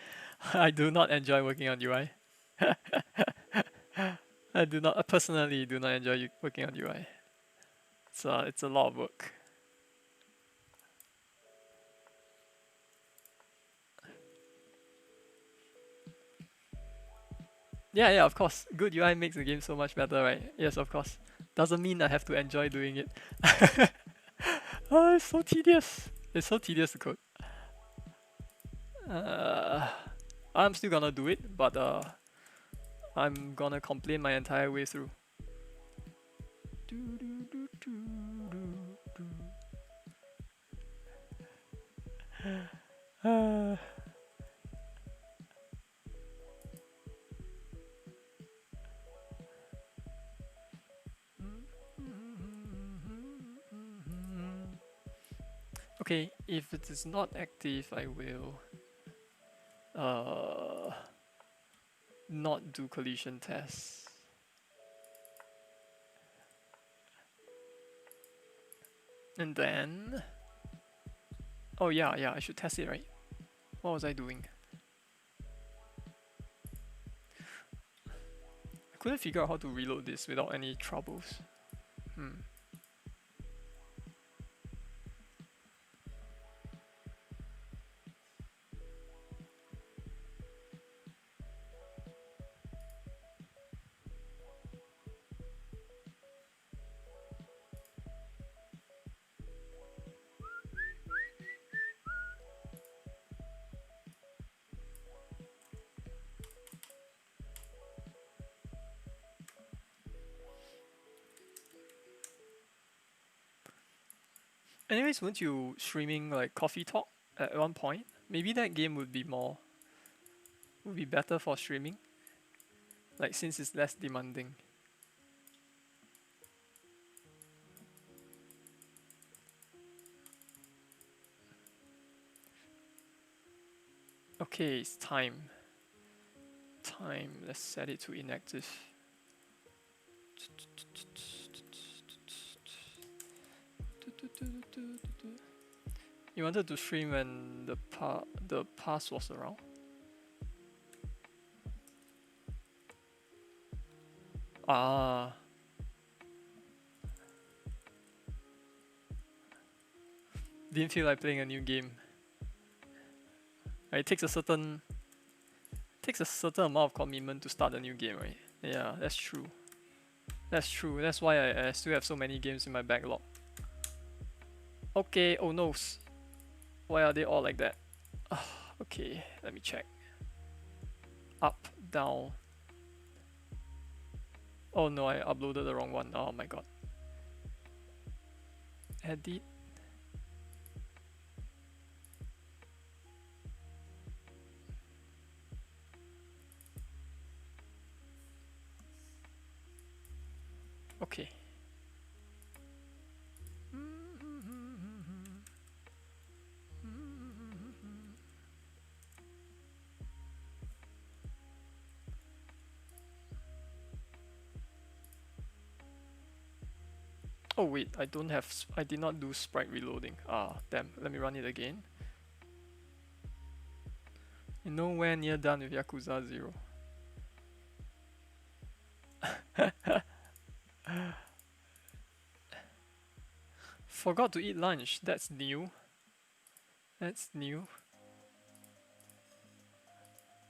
I do not enjoy working on UI. I personally do not enjoy working on UI. It's a lot of work. Yeah, of course. Good UI makes the game so much better, right? Yes, of course. Doesn't mean I have to enjoy doing it. Oh, it's so tedious. It's so tedious to code. I'm still gonna do it, but I'm gonna complain my entire way through. Okay, if it is not active, I will not do collision tests. And then, oh yeah, I should test it, right? What was I doing? I couldn't figure out how to reload this without any troubles. Anyways, weren't you streaming like Coffee Talk at one point? Maybe that game would be better for streaming. Like, since it's less demanding. Okay, it's time. Let's set it to inactive. You wanted to stream when the pass was around? Ah. Didn't feel like playing a new game. Right, it takes a certain amount of commitment to start a new game, right? Yeah, that's true. That's why I still have so many games in my backlog. Okay, oh no. Why are they all like that? Okay, let me check. Up, down. Oh no, I uploaded the wrong one. Oh my god. Edit. Okay. Oh wait, I did not do sprite reloading. Ah, damn. Let me run it again. You're nowhere near done with Yakuza 0. Forgot to eat lunch. That's new.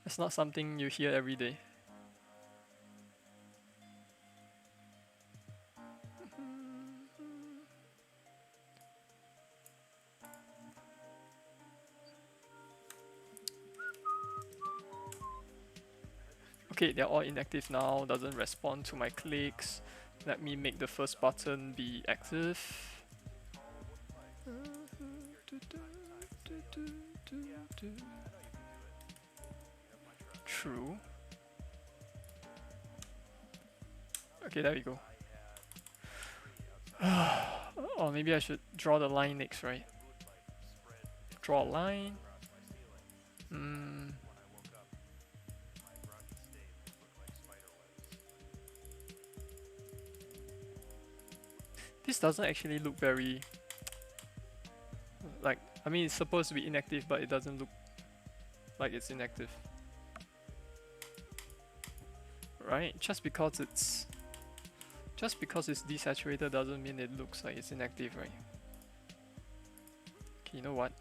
It's not something you hear every day. Okay, they're all inactive now, doesn't respond to my clicks. Let me make the first button be active. True. Okay, there we go. Or maybe I should draw the line next, right? Draw a line. This doesn't actually look very... like, I mean, it's supposed to be inactive, but it doesn't look like it's inactive. Right? Just because it's desaturated doesn't mean it looks like it's inactive, right? Okay, you know what?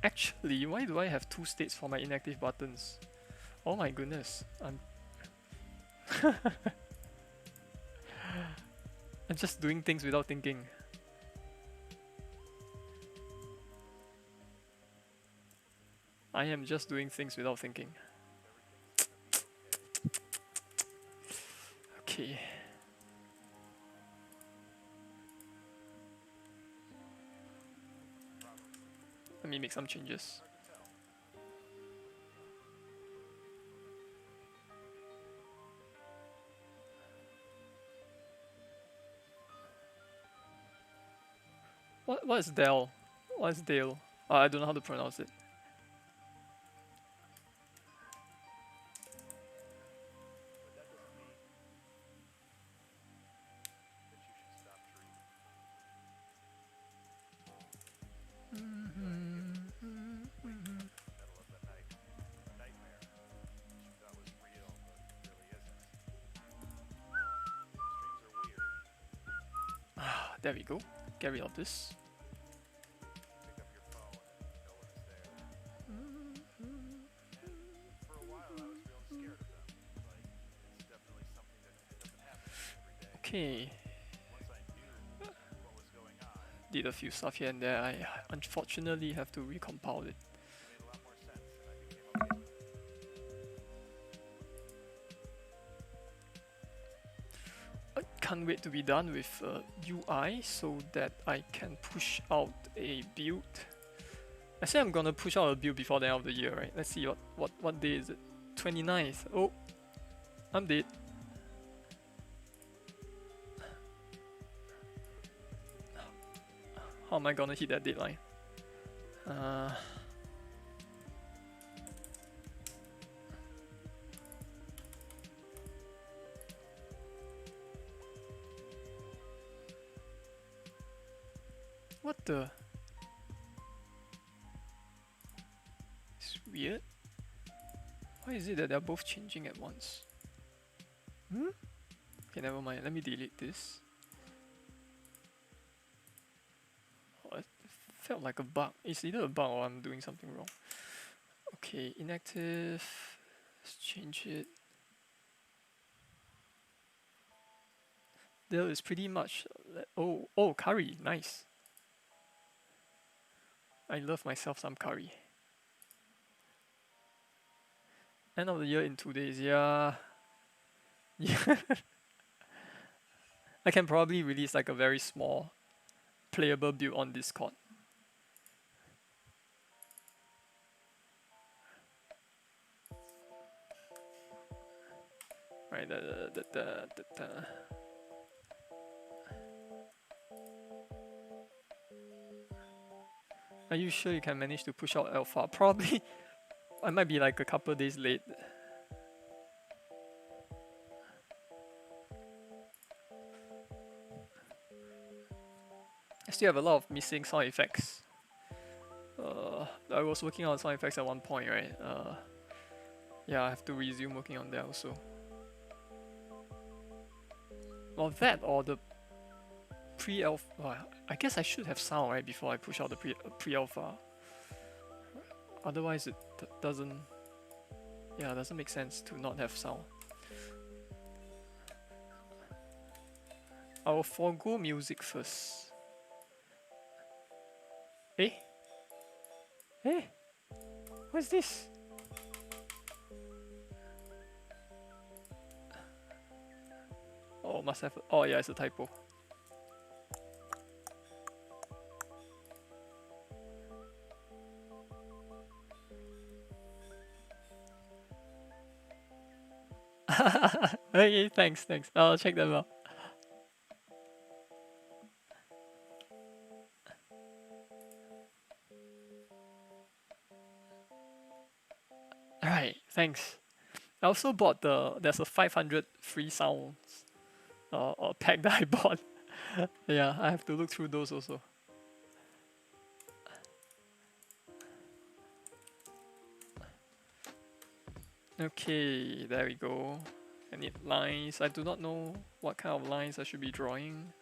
Actually, why do I have two states for my inactive buttons? Oh my goodness, I'm just doing things without thinking. I am just doing things without thinking. Okay. Let me make some changes. What is Dell? What is Dale? I don't know how to pronounce it. There we go. Get rid of this. Okay. Did a few stuff here and there. I unfortunately have to recompile it. I can't wait to be done with UI so that I can push out a build. I say I'm gonna push out a build before the end of the year, right? Let's see what day is it? 29th. Oh, I'm dead. How am I gonna hit that deadline? What the? It's weird. Why is it that they're both changing at once? Okay, never mind. Let me delete this. Oh, it felt like a bug. It's either a bug or I'm doing something wrong. Okay, inactive. Let's change it. There is pretty much... Oh, curry. Nice. I love myself some curry. End of the year in 2 days. Yeah. Yeah. I can probably release like a very small playable build on Discord. Right, Are you sure you can manage to push out alpha? Probably. I might be like a couple days late. I still have a lot of missing sound effects. I was working on sound effects at one point, right? Yeah, I have to resume working on that also. Well, that or the pre-alpha. Well, I guess I should have sound, right, before I push out the pre-alpha. Otherwise, it doesn't Yeah, it doesn't make sense to not have sound. I'll forgo music first. Eh? Eh? What's this? Oh, must have. Oh, yeah, it's a typo. Okay, thanks. I'll check them out. Alright, thanks. I also bought there's a 500 free sounds pack that I bought. Yeah, I have to look through those also. Okay, there we go. I need lines. I do not know what kind of lines I should be drawing.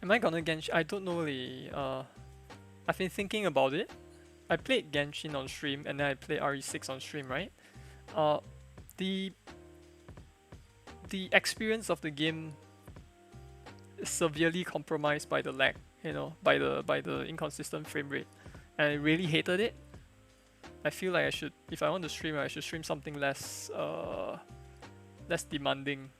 Am I gonna Genshin? I don't know really. I've been thinking about it. I played Genshin on stream and then I played RE6 on stream, right? Uh, the the experience of the game is severely compromised by the lag, you know, by the inconsistent frame rate, and I really hated it. I feel like I should, if I want to stream, I should stream something less less demanding.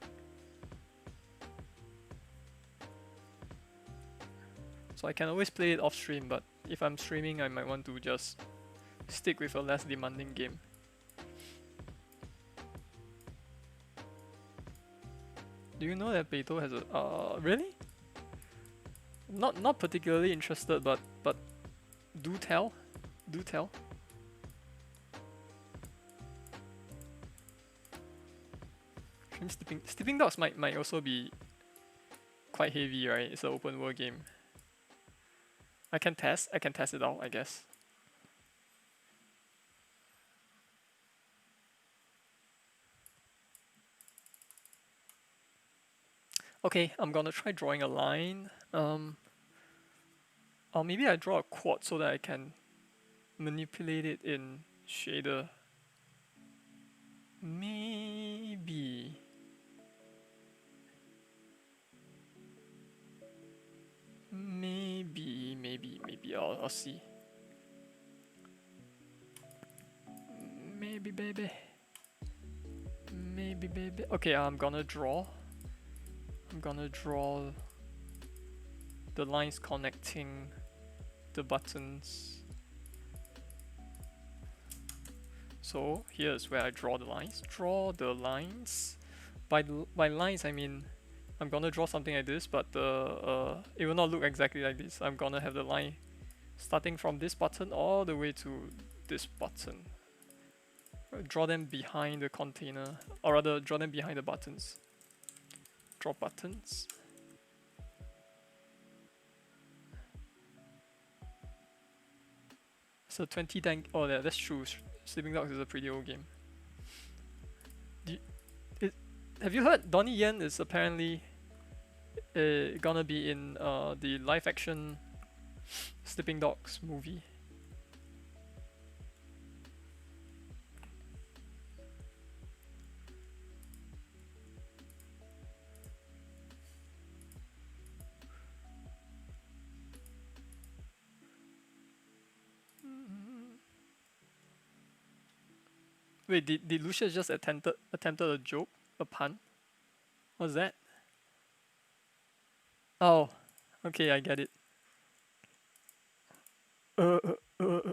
So I can always play it off stream, but if I'm streaming, I might want to just stick with a less demanding game. Do you know that Beto has a really? Not particularly interested, but do tell. Do tell. Sleeping Dogs might also be quite heavy, right? It's an open world game. I can test it out, I guess. Okay, I'm gonna try drawing a line. Or maybe I draw a quad so that I can manipulate it in shader. Maybe. Maybe I'll see. Maybe baby. Okay, I'm gonna draw the lines connecting the buttons. So here's where I draw the lines. By lines I mean I'm gonna draw something like this, but it will not look exactly like this. I'm gonna have the line starting from this button all the way to this button. Draw them behind the container, or rather draw them behind the buttons. Draw buttons. So 20 tank. Oh yeah, that's true. Sleeping Dogs is a pretty old game. Have you heard Donnie Yen is apparently gonna be in the live action Sleeping Dogs movie? Wait, did Lucius just attempted a joke? A pun? What's that? Oh, okay, I get it. Uh, uh, uh, uh.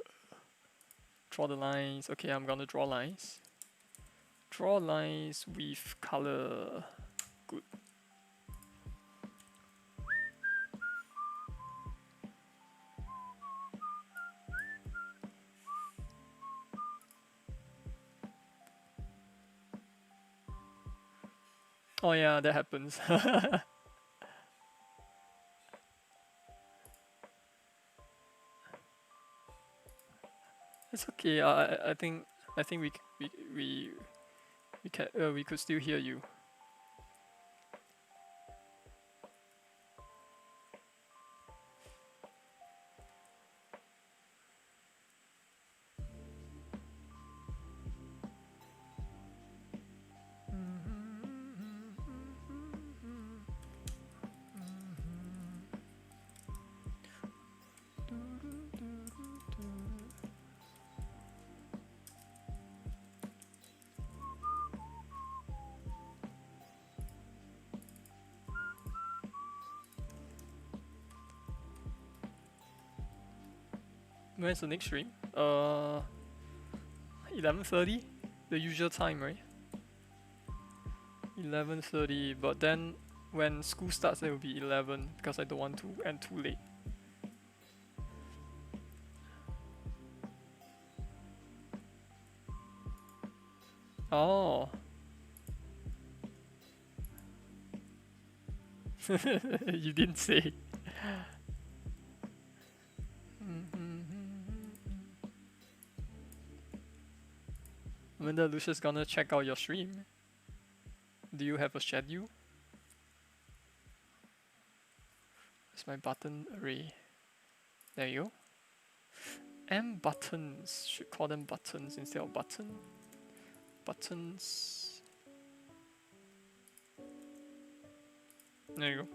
Draw the lines. Okay, I'm gonna draw lines. Draw lines with color. Good. Oh yeah, that happens. It's okay. I think we could still hear you. When's the next stream? 11:30, the usual time, right? 11:30, but then when school starts, it will be 11 because I don't want to end too late. Oh. You didn't say. I wonder Lucius gonna check out your stream. Do you have a schedule? It's my button array. There you go. M buttons. Should call them buttons instead of button. Buttons. There you go.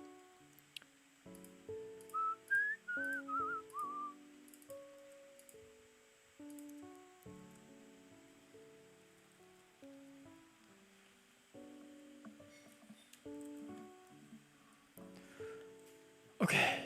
Okay.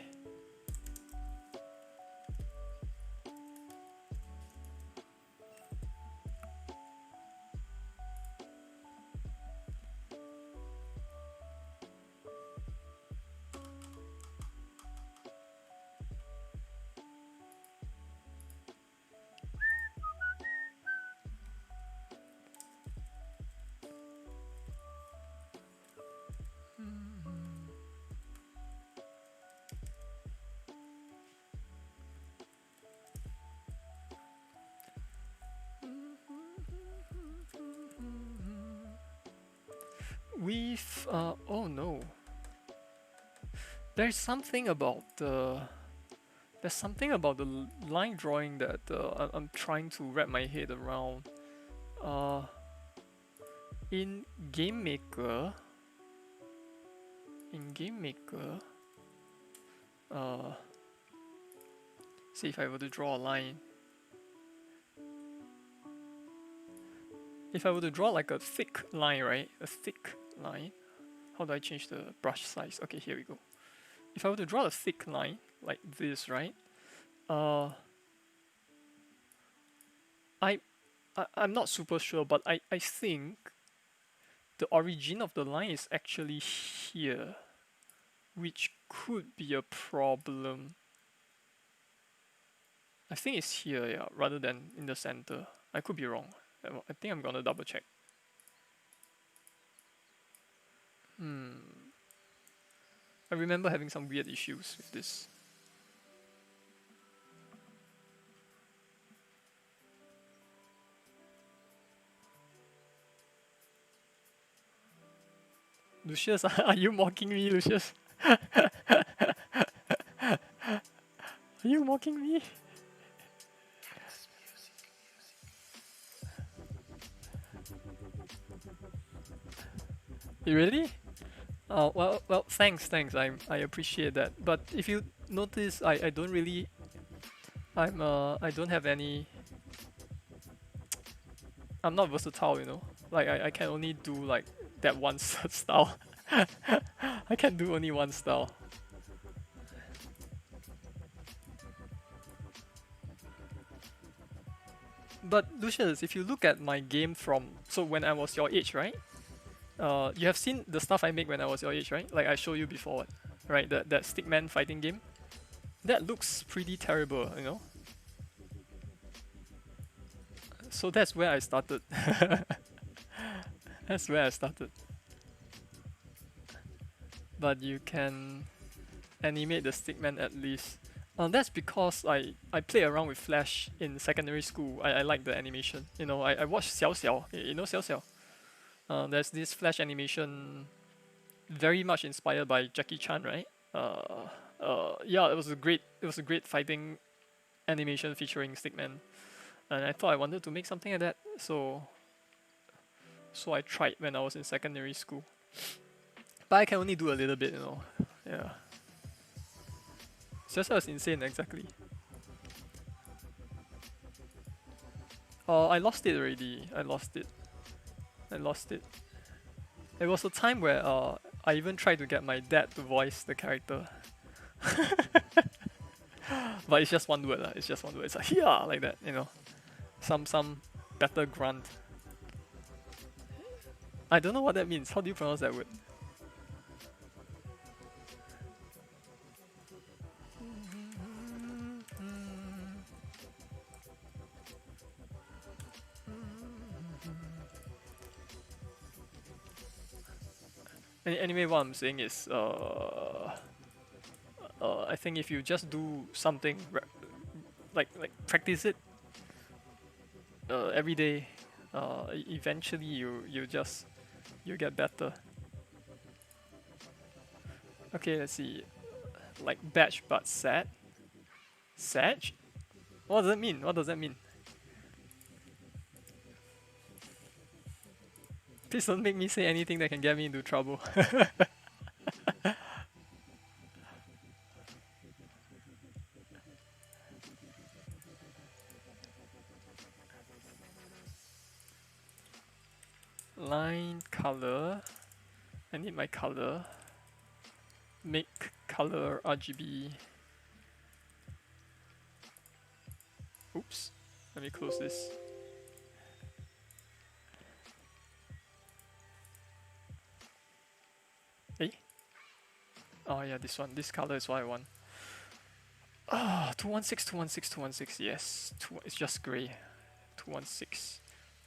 We've oh no. There's something about the line drawing that I'm trying to wrap my head around. In GameMaker, see if I were to draw a line. If I were to draw like a thick line, right? A thick line. How do I change the brush size? Okay, here we go. If I were to draw a thick line like this, right? I'm not super sure, but I think the origin of the line is actually here, which could be a problem. I think it's here, yeah, rather than in the center. I could be wrong. I think I'm gonna double check. I remember having some weird issues with this. Lucius, are you mocking me, Lucius? Are you mocking me? You really? Oh well, thanks. I appreciate that. But if you notice, I don't really. I don't have any. I'm not versatile, you know. Like I can only do like that one style. I can do only one style. But Lucius, if you look at my game from when I was your age, right? You have seen the stuff I make when I was your age, right? Like I showed you before, right? That stickman fighting game. That looks pretty terrible, you know. So that's where I started. That's where I started. But you can animate the stickman at least. That's because I played around with Flash in secondary school. I like the animation. You know, I watched Xiao Xiao. You know Xiao Xiao? There's this Flash animation very much inspired by Jackie Chan, right? Yeah, it was a great fighting animation featuring Stickman, and I thought I wanted to make something like that. So I tried when I was in secondary school, but I can only do a little bit, you know. Yeah, Xiao Xiao is insane, exactly. Oh, I lost it already. I lost it. I lost it. There was a time where I even tried to get my dad to voice the character, but it's just one word. It's just one word. It's like yeah, like that. You know, some better grunt. I don't know what that means. How do you pronounce that word? Anyway, what I'm saying is, I think if you just do something like practice it every day, eventually you get better. Okay, let's see. Like batch but sad. Sag? What does that mean? What does that mean? Please don't make me say anything that can get me into trouble. Line color. I need my color. Make color RGB. Oops. Let me close this. Hey? Oh yeah, this one. This color is what I want. Ah, 216, 216, 216. Yes, it's just gray. 216,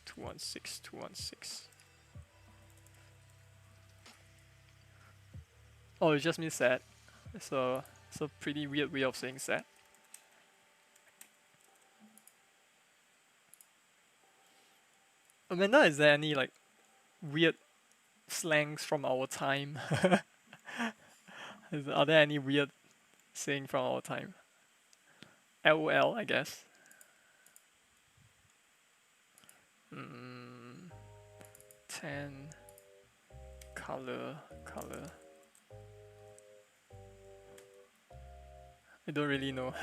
216, 216. Oh, it just means sad. It's a pretty weird way of saying sad. Amanda, is there any like weird slangs from our time? Are there any weird saying from our time? LOL, I guess. Mm, 10 color. I don't really know.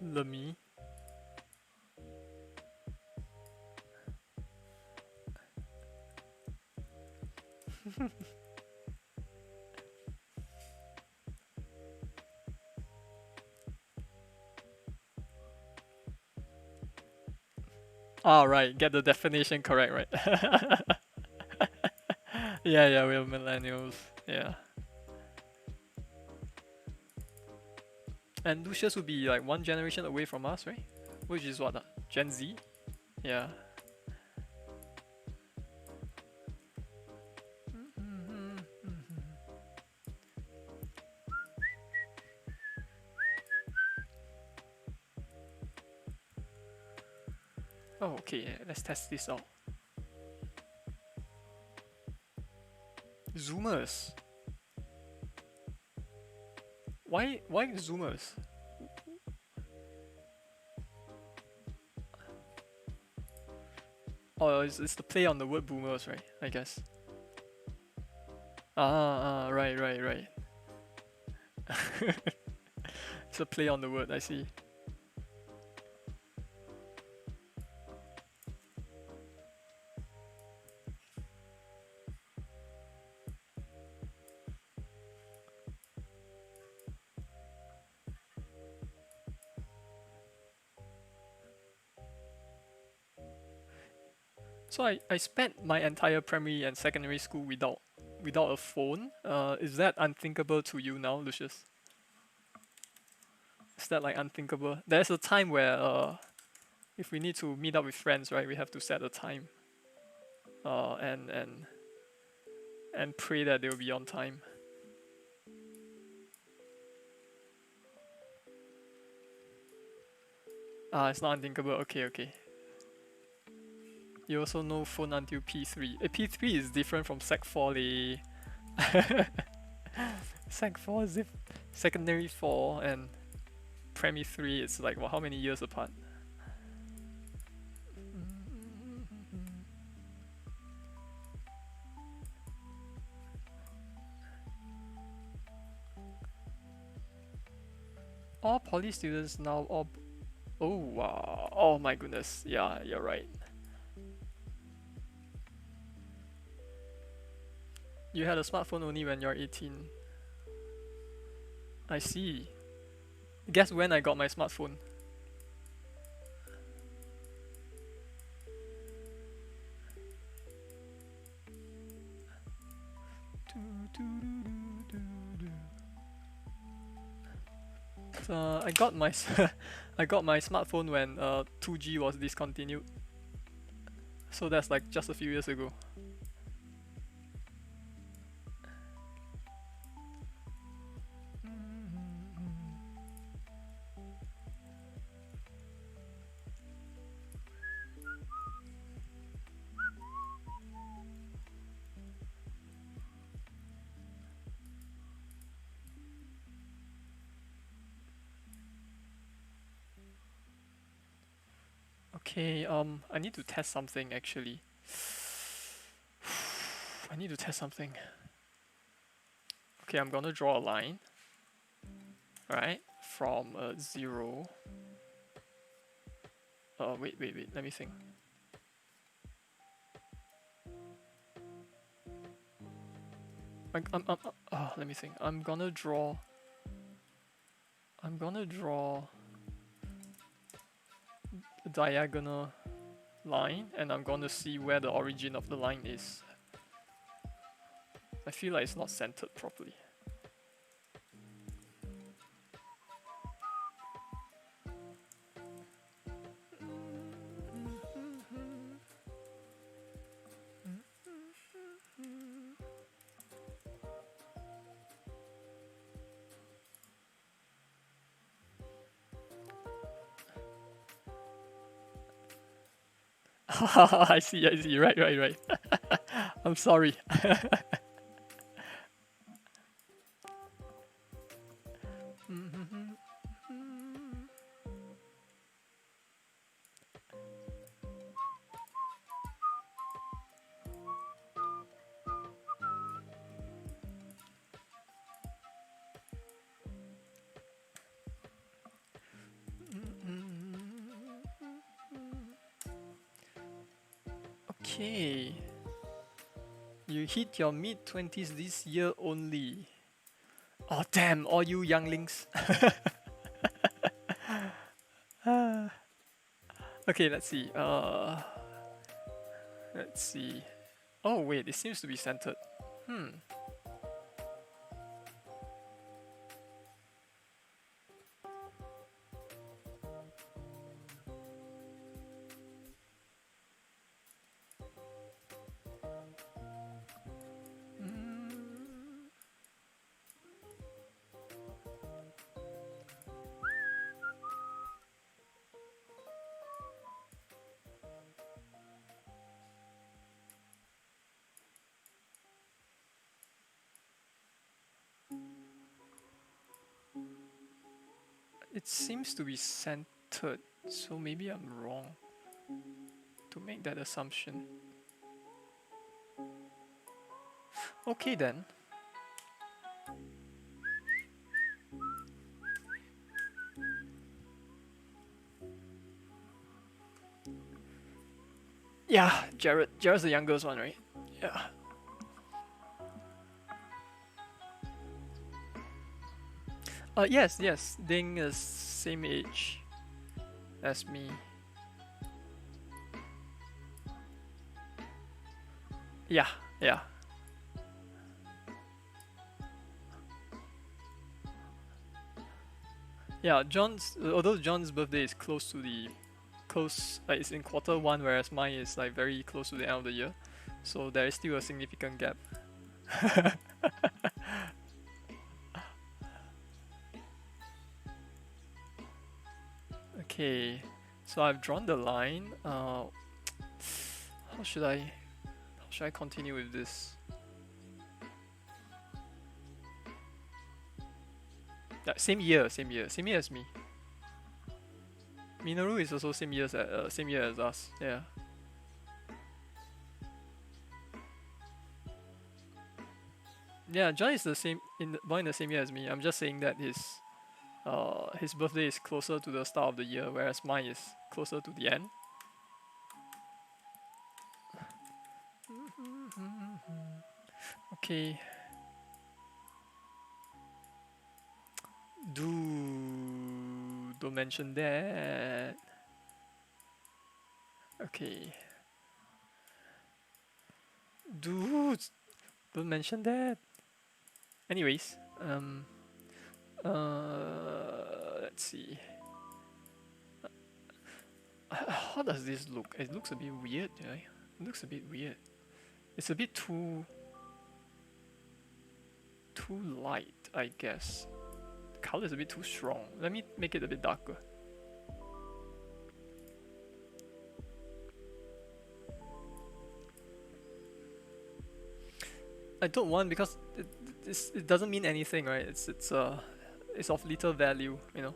Lemme. Ah, right. Get the definition correct, right? Yeah, we're millennials. Yeah. And Lucius would be like one generation away from us, right? Which is what? Gen Z? Yeah. Oh, okay. Let's test this out. Zoomers. Why Zoomers? Oh, it's the play on the word boomers, right? I guess. Right. It's a play on the word, I see. So I spent my entire primary and secondary school without a phone. Is that unthinkable to you now, Lucius? Is that like unthinkable? There's a time where if we need to meet up with friends, right, we have to set a time. And and pray that they'll be on time. It's not unthinkable. Okay. You also know phone until P3. P3 is different from Sec 4 leh. Sec 4 is secondary 4 and Premi 3 it's like, well, how many years apart? All poly students now oh wow, oh my goodness, yeah, you're right. You had a smartphone only when you're 18. I see. Guess when I got my smartphone? I got my I got my smartphone when 2G was discontinued. So that's like just a few years ago. Okay, I need to test something actually. I need to test something. Okay, I'm gonna draw a line. Right, from 0. Wait, let me think. Let me think. I'm gonna draw a diagonal line and I'm gonna see where the origin of the line is. I feel like it's not centered properly. I see, right. I'm sorry. Okay. You hit your mid-20s this year only. Oh damn, all you younglings. Okay, let's see. Let's see. Oh wait, it seems to be centered. It seems to be centered, so maybe I'm wrong to make that assumption. Okay then. Yeah, Jared's the youngest one, right? Yeah. Yes. Ding is same age as me. Yeah. Yeah, although John's birthday is it's in Q1, whereas mine is like very close to the end of the year, so there is still a significant gap. Okay, so I've drawn the line. How should I continue with this? Same year as me. Minoru is also same year as us. Yeah. Yeah, John is born in the same year as me. I'm just saying that his birthday is closer to the start of the year, whereas mine is closer to the end. Okay. Don't mention that. Okay. Dude, don't mention that. Anyways, let's see. How does this look? It looks a bit weird, right? It looks a bit weird. It's a bit too light, I guess. The color is a bit too strong. Let me make it a bit darker. I don't want because it doesn't mean anything, right? It's of little value, you know.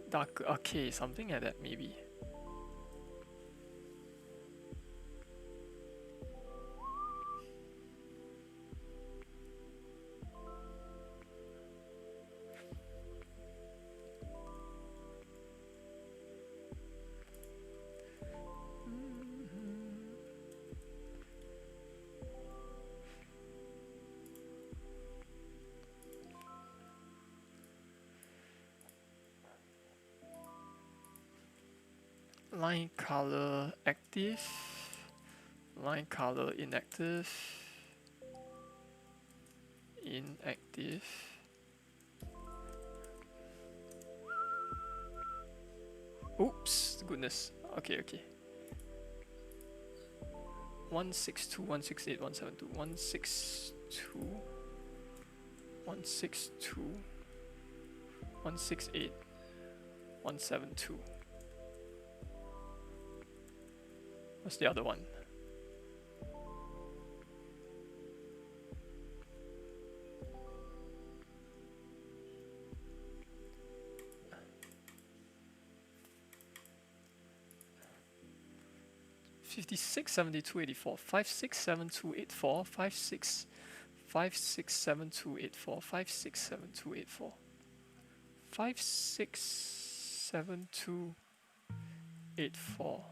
Dark, okay, something like that maybe. Line color active, line color inactive, inactive. Oops, goodness. Okay. 162, 168, 172, 162, 162, 168, 172. What's the other one? $56, 72, 84, 56, 72, 84, 56, 56, 72, 84, 56, 72, 84, 56, 72, 84.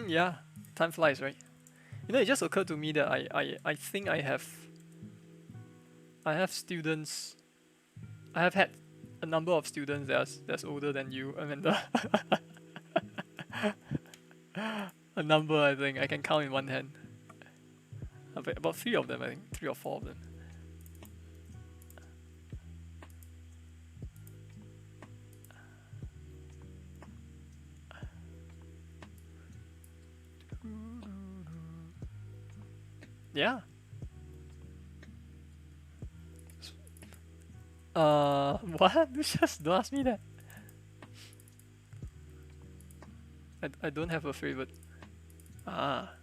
Yeah, time flies, right? You know, it just occurred to me that I think I have students. I have had a number of students that's older than you, Amanda. A number, I think I can count in one hand. About 3 of them, I think, 3 or 4 of them. Yeah. What? Lucius, don't ask me that. I don't have a favorite. Ah.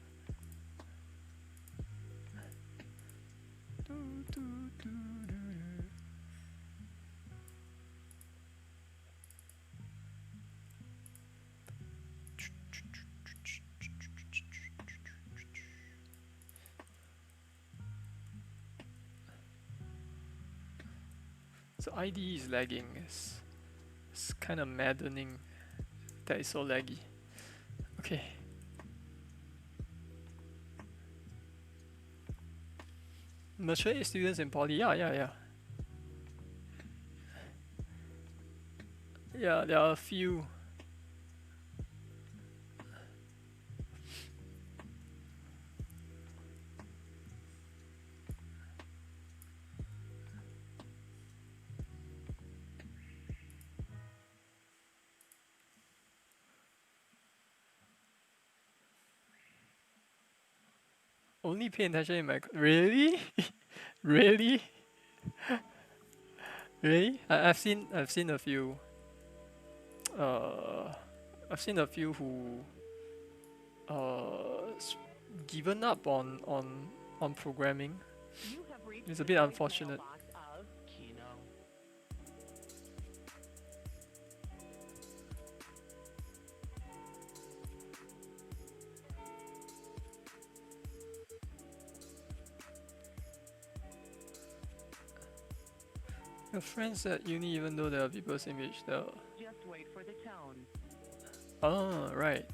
The IDE is lagging. It's kind of maddening that it's so laggy. Okay. Mature students in poly, yeah. Yeah, there are a few. Only pay attention in my really, really, really. I've seen a few. Uh, I've seen a few who given up on programming. It's a bit unfortunate. Your friends at uni, even though there are people same age, there. Just wait for the tone. Oh, right.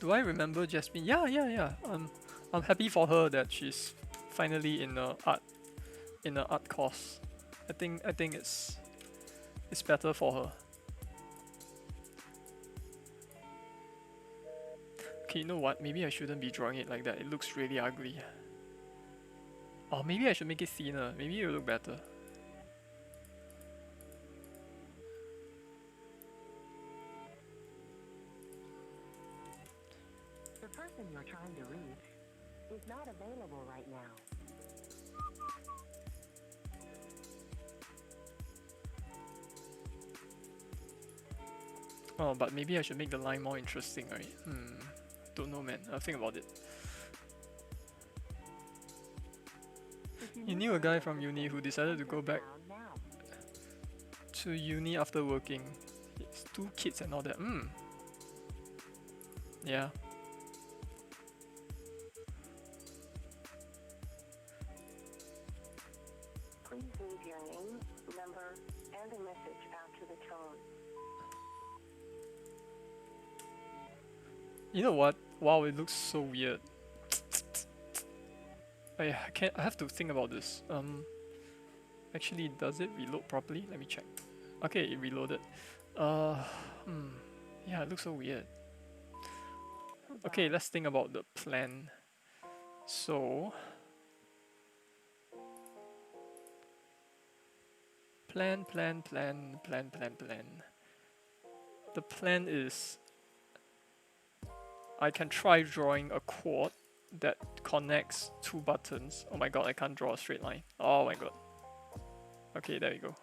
Do I remember Jasmine? Yeah. I'm happy for her that she's finally in a art course. I think it's better for her. Okay, you know what? Maybe I shouldn't be drawing it like that. It looks really ugly. Or maybe I should make it thinner. Maybe it'll look better. The person you're trying to reach is not available right now. Oh, but maybe I should make the line more interesting, right? Don't know, man. I'll think about it. You knew a guy from uni who decided to go back to uni after working. It's 2 kids and all that. Yeah. Please leave your name, number, and a message after the tone. You know what? Wow, it looks so weird. I have to think about this. Actually, does it reload properly? Let me check. Okay, it reloaded. Yeah, it looks so weird. Okay, let's think about the plan. So, plan. The plan is I can try drawing a quad that connects 2 buttons. Oh my god, I can't draw a straight line. Oh my god. Okay, there we go.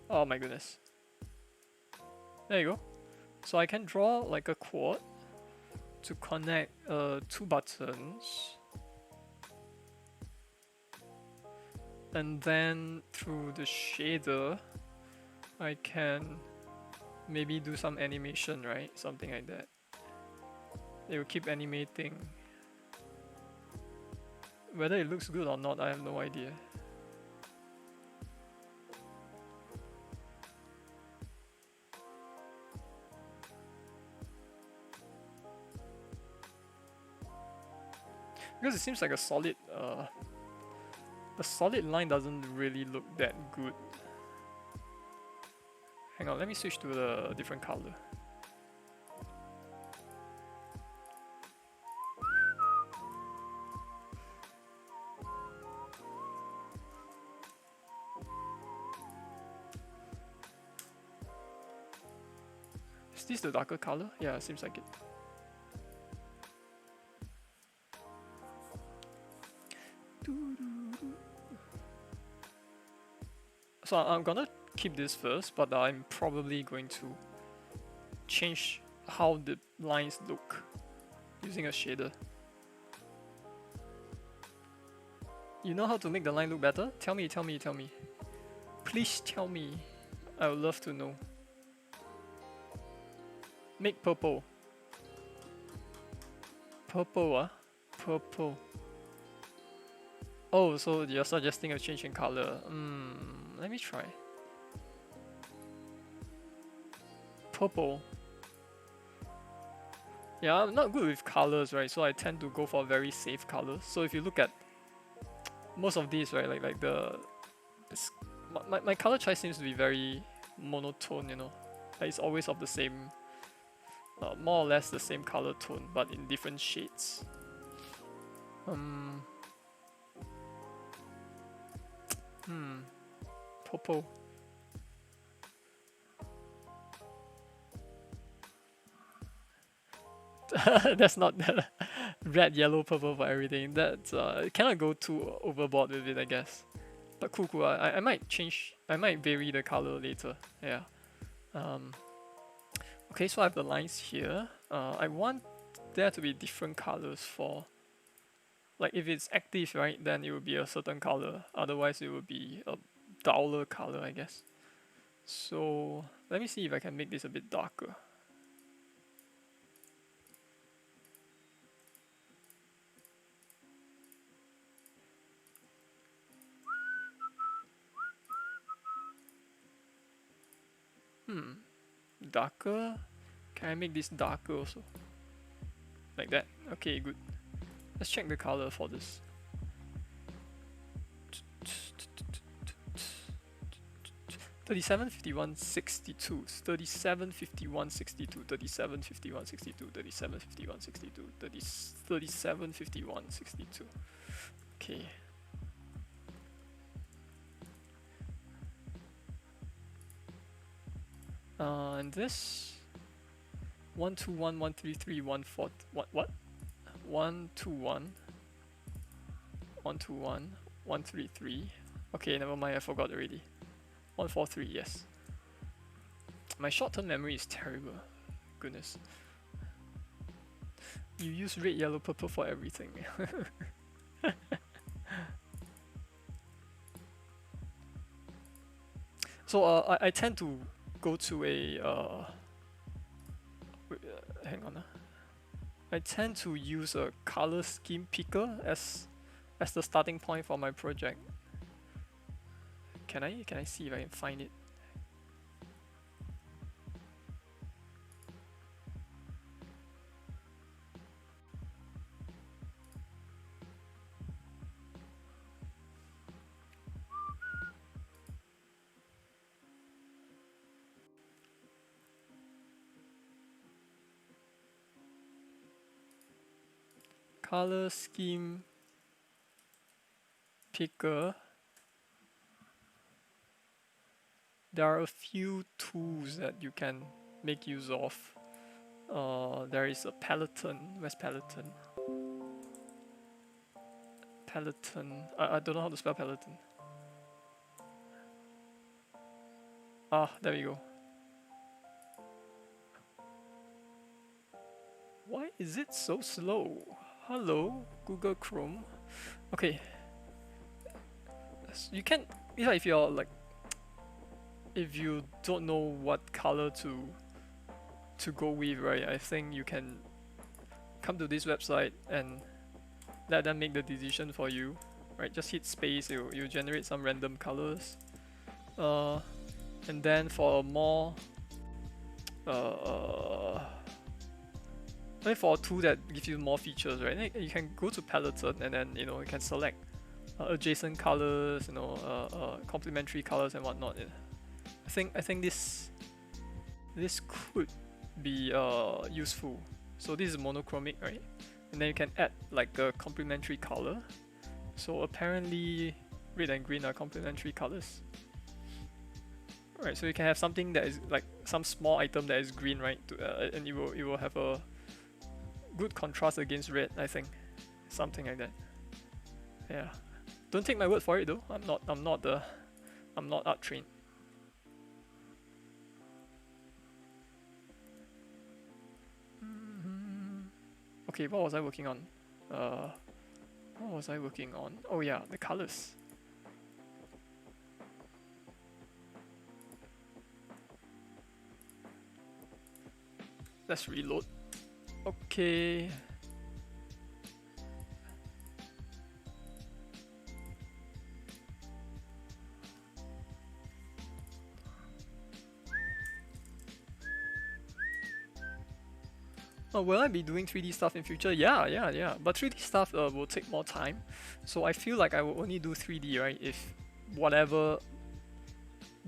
Oh my goodness. There you go. So I can draw like a quad to connect 2 buttons. And then through the shader, I can maybe do some animation, right? Something like that. It will keep animating. Whether it looks good or not, I have no idea. Because it seems like a solid line doesn't really look that good. Hang on, let me switch to a different color. Is this the darker color? Yeah, it seems like it. So I'm gonna keep this first, but I'm probably going to change how the lines look using a shader. You know how to make the line look better? Tell me. Please tell me. I would love to know. Make purple. Purple. Oh, so you're suggesting a change in color. Let me try. Purple. Yeah, I'm not good with colors, right? So I tend to go for very safe colors. So if you look at most of these, right, like my color choice seems to be very monotone, you know. Like it's always of the same, more or less the same color tone, but in different shades. Purple. That's not the red, yellow, purple for everything. That's cannot go too overboard with it, I guess. But cool. I might change. I might vary the color later. Yeah. Okay, so I have the lines here. I want there to be different colors for. Like if it's active, right, then it will be a certain color. Otherwise, it will be a duller color, I guess. So let me see if I can make this a bit darker. Darker. Can I make this darker also? Like that. Okay, good. Let's check the color for this. 37, 51, 62, 37, 51, 62, 37, 51, 62, 37, 51, 62, 37, 51, 62. Okay. And this 1, 2, 1, 1, 3, 3, 1, 4, what? 1, 2, 1, 1, 2, 1, 1, 3, 3. Okay, never mind, I forgot already. 1, 4, 3, yes. My short-term memory is terrible. Goodness. You use red, yellow, purple for everything. So I tend to go to a hang on. I tend to use a color scheme picker as the starting point for my project. Can I see if I can find it? Color scheme picker. There are a few tools that you can make use of. There is a Peloton. Where's Peloton? Peloton. I don't know how to spell Peloton. Ah, there we go. Why is it so slow? Hello, Google Chrome. Okay. You can, yeah, if you're like, if you don't know what color to go with, right? I think you can come to this website and let them make the decision for you, right? Just hit space, you generate some random colors, and then for a more for a tool that gives you more features, right? You can go to Peloton and then you can select adjacent colors, complementary colors and whatnot. Yeah. I think this could be useful. So this is monochromic, right? And then you can add like a complementary color. So apparently red and green are complementary colors. Right, so you can have something that is like some small item that is green, right? And it will have a good contrast against red, I think. Something like that. Yeah. Don't take my word for it though. I'm not art trained. Okay, what was I working on? Oh yeah, the colors. Let's reload. Okay. Will I be doing 3D stuff in future? Yeah. But 3D stuff will take more time. So I feel like I will only do 3D, right, if whatever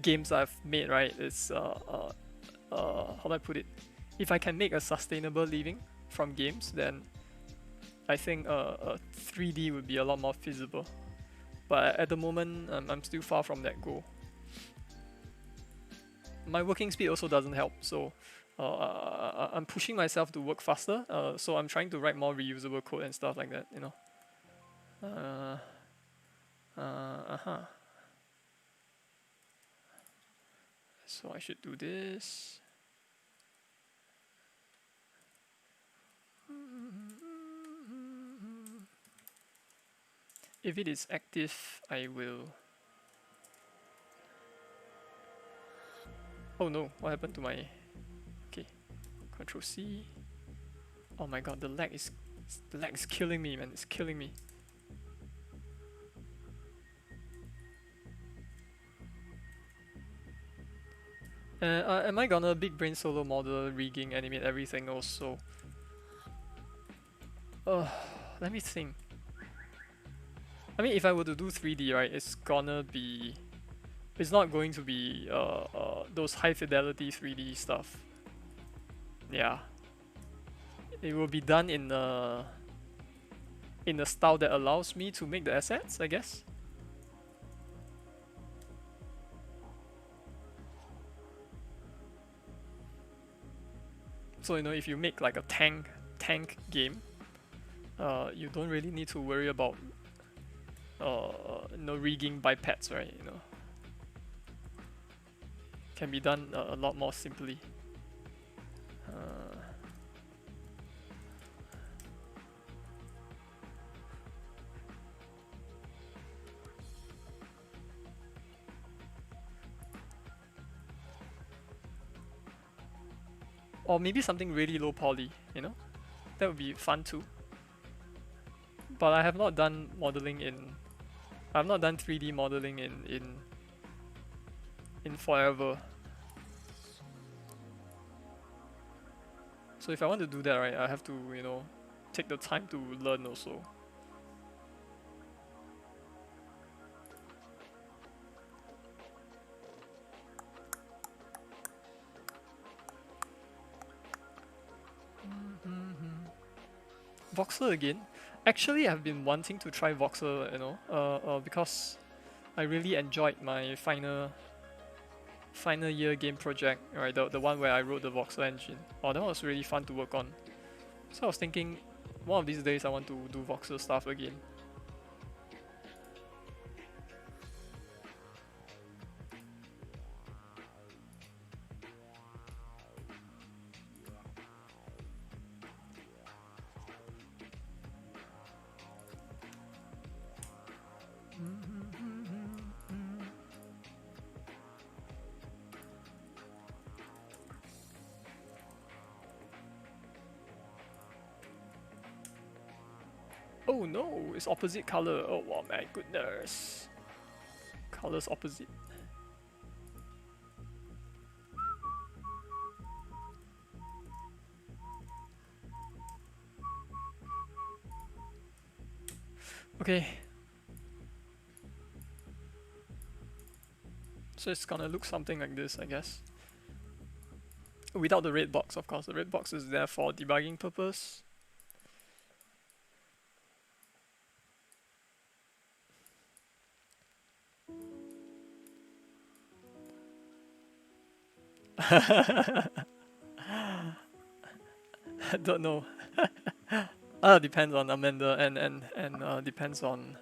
games I've made, right, is how do I put it? If I can make a sustainable living from games, then I think 3D would be a lot more feasible. But at the moment, I'm still far from that goal. My working speed also doesn't help, so I'm pushing myself to work faster. So I'm trying to write more reusable code and stuff like that, you know. So I should do this. If it is active, I will. Oh no, what happened to my... Okay, Control C. Oh my god, the lag is killing me, man. It's killing me. Am I gonna big brain solo model, rigging, animate everything also? Let me think. I mean, if I were to do 3D, right, it's not going to be those high fidelity 3D stuff. Yeah. It will be done in a style that allows me to make the assets, I guess. So, you know, if you make like a tank game, you don't really need to worry about rigging bipeds, right? You know, can be done a lot more simply. Or maybe something really low poly, you know? That would be fun too. But I have not done modeling I've not done 3D modeling in forever. So if I want to do that, right, I have to, you know, take the time to learn also. Voxel again? Actually, I've been wanting to try Voxel, you know, because I really enjoyed my final year game project, right? The one where I wrote the Voxel engine. Oh, that was really fun to work on. So I was thinking, one of these days I want to do Voxel stuff again. Oh no, it's opposite color. Oh wow, my goodness. Colors opposite. Okay. So it's gonna look something like this, I guess. Without the red box, of course. The red box is there for debugging purpose. I don't know. Depends on Amanda and depends on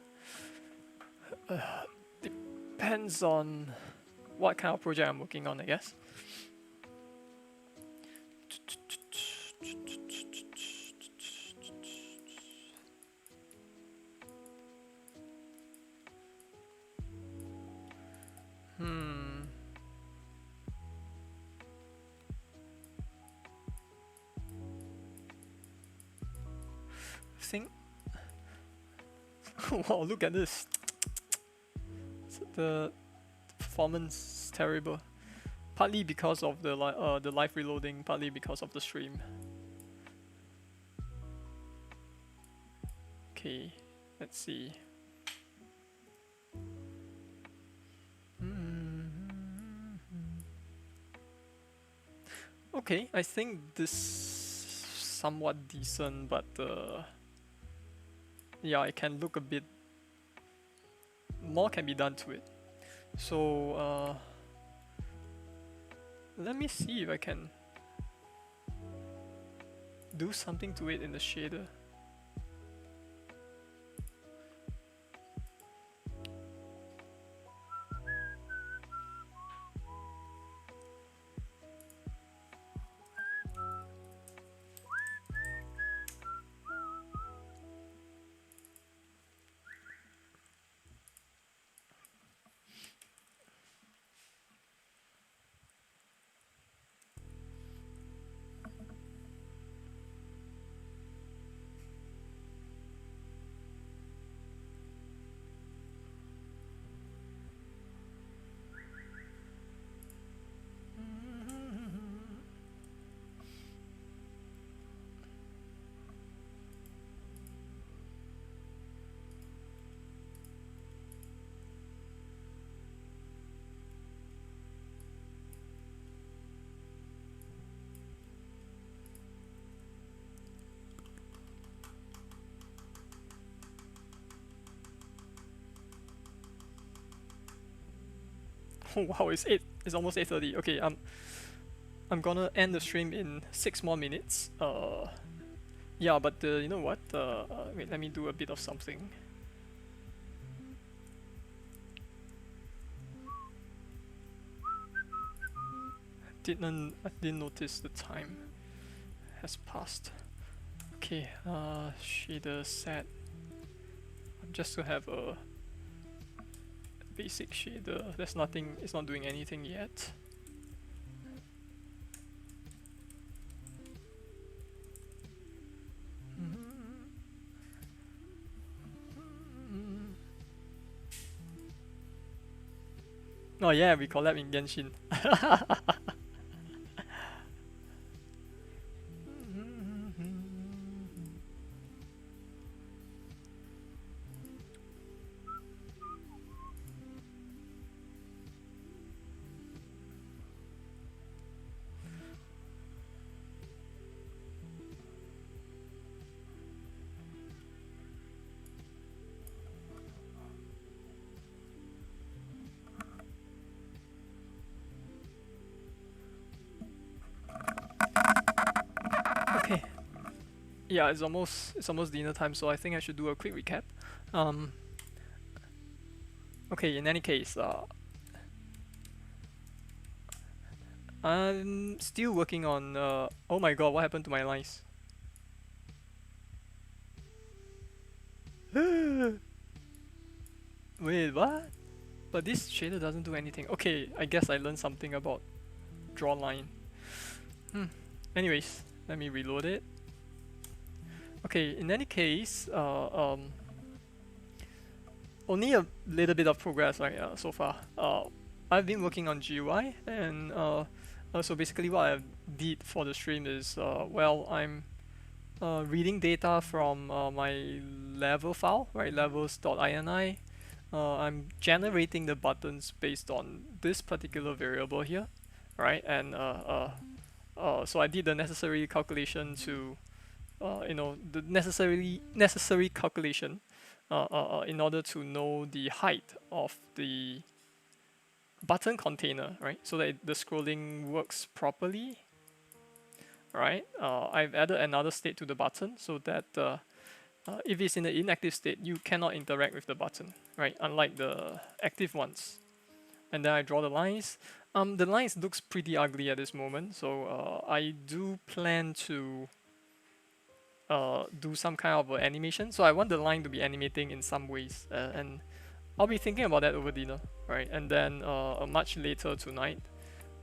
what kind of project I'm working on, I guess. Think. Wow, look at this. The performance is terrible. Partly because of the live reloading, partly because of the stream. Okay, let's see. Okay, I think this somewhat decent, but yeah, it can look a bit more can be done to it. So let me see if I can do something to it in the shader. Oh wow, it's 8. It's almost 8:30. Okay, I'm gonna end the stream in 6 more minutes. Yeah, but you know what? Wait, let me do a bit of something. I didn't notice the time has passed. Okay, shader set. Just to have a basic shader. There's nothing. It's not doing anything yet. Oh yeah, we collab in Genshin. Okay. Yeah, it's almost dinner time, so I think I should do a quick recap. Okay, in any case, I'm still working on oh my god, what happened to my lines? Wait, what? But this shader doesn't do anything. Okay, I guess I learned something about draw line. Anyways, let me reload it. Okay, in any case, only a little bit of progress right so far. I've been working on GUI, and so basically what I did for the stream is, well, I'm reading data from my level file, right, levels.ini. I'm generating the buttons based on this particular variable here, right, and so I did the necessary calculation to, the necessary calculation in order to know the height of the button container, right? So that the scrolling works properly, right? I've added another state to the button so that if it's in the inactive state, you cannot interact with the button, right? Unlike the active ones. And then I draw the lines. The lines looks pretty ugly at this moment, so I do plan to do some kind of animation. So I want the line to be animating in some ways, and I'll be thinking about that over dinner, right? And then much later tonight,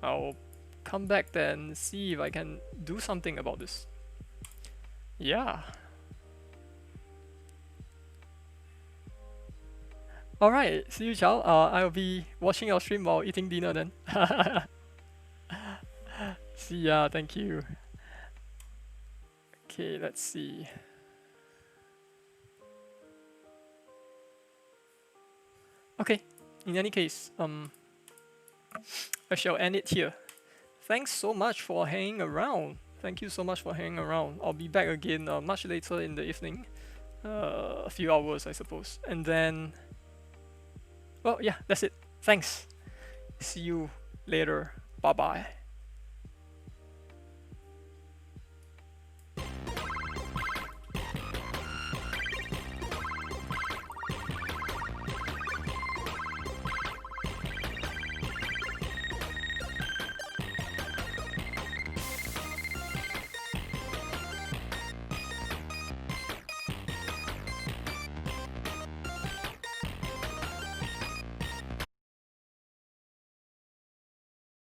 I'll come back then see if I can do something about this. Yeah. Alright, see you, Chow. I'll be watching your stream while eating dinner then. See ya, thank you. Okay, let's see. Okay, in any case, I shall end it here. Thanks so much for hanging around. Thank you so much for hanging around. I'll be back again much later in the evening. A few hours, I suppose. And then, well, yeah, that's it. Thanks. See you later. Bye bye.